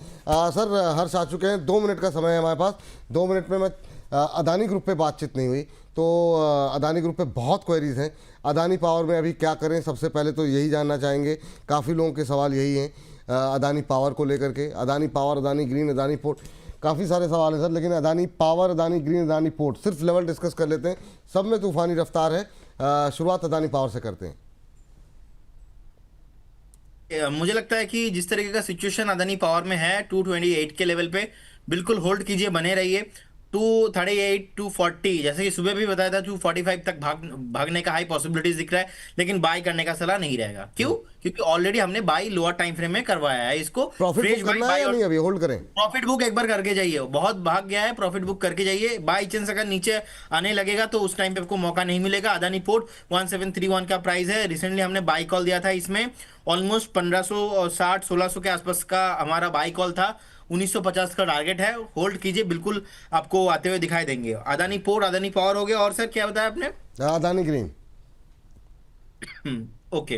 सर हर्ष आ चुके हैं, 2 मिनट का समय है हमारे पास। 2 मिनट में मैं अदानी ग्रुप पे बातचीत नहीं हुई, तो अदानी ग्रुप पे बहुत क्वेरीज हैं। अदानी पावर में अभी क्या करें, सबसे पहले तो यही जानना चाहेंगे। काफ़ी लोगों के सवाल यही हैं अदानी पावर को लेकर के। Adani power, Adani green, Adani port, काफ़ी सारे सवाल हैं सर। लेकिन Adani power, Adani green, Adani port सिर्फ लेवल डिस्कस कर लेते हैं, सब में तूफानी रफ्तार है। शुरुआत अदानी पावर से करते हैं। मुझे लगता है कि जिस तरीके का सिचुएशन अदानी पावर में है 228 के लेवल पे बिल्कुल होल्ड कीजिए, बने रहिए। 238, 240, जैसे कि सुबह भी बताया था 245 तक भागने का हाई पॉसिबिलिटीज दिख रहा है, लेकिन बाय करने का सलाह नहीं रहेगा। क्यों? क्योंकि ऑलरेडी हमने बाय लोअर टाइम फ्रेम में करवाया है इसको। प्रॉफिट बुक करना है या नहीं, अभी होल्ड करें? प्रॉफिट बुक एक बार करके जाइए, बहुत भाग गया है, प्रॉफिट बुक करके जाइए। बाय चांस अगर नीचे आने लगेगा तो उस टाइम पे आपको मौका नहीं मिलेगा। अदानी पोर्ट 1731 का प्राइस है, रिसेंटली हमने बाय कॉल दिया था इसमें, ऑलमोस्ट 1560-1600 के आसपास का हमारा बाय कॉल था। 1950 का टारगेट है, होल्ड कीजिए, बिल्कुल आपको आते हुए दिखाई देंगे। अदानी पोर्ट, अदानी पावर हो गया, और सर क्या बताया आपने? Adani green. Okay,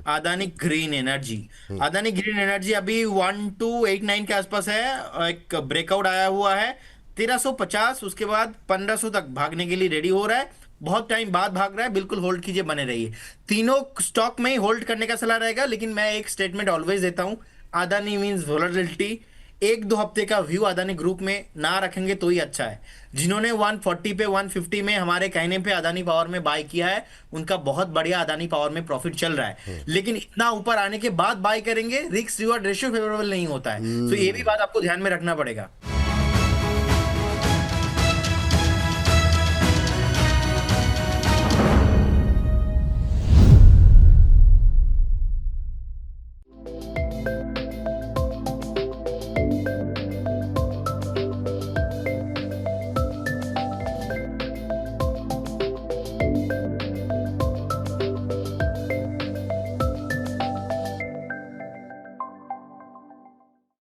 Adani green energy. Adani green energy अभी 1289 के आसपास है, एक ब्रेकआउट आया हुआ है 1350, उसके बाद 1500 तक भागने के लिए रेडी हो रहा है, बहुत टाइम बाद भाग रहा है। बिल्कुल होल्ड कीजिए, बने रहिए। तीनों स्टॉक में ही होल्ड करने का सलाह रहेगा। लेकिन मैं एक स्टेटमेंट ऑलवेज देता हूं, अदानी मींस वोलेटिलिटी। 1-2 हफ्ते का व्यू अदानी ग्रुप में ना रखेंगे तो ही अच्छा है। जिन्होंने 140 पे 150 में हमारे कहने पे अदानी पावर में बाय किया है, उनका बहुत बढ़िया अदानी पावर में प्रॉफिट चल रहा है। लेकिन इतना ऊपर आने के बाद बाय करेंगे, रिस्क रिवॉर्ड रेशियो फेवरेबल नहीं होता है। तो ये भी बात आपको ध्यान में रखना पड़ेगा।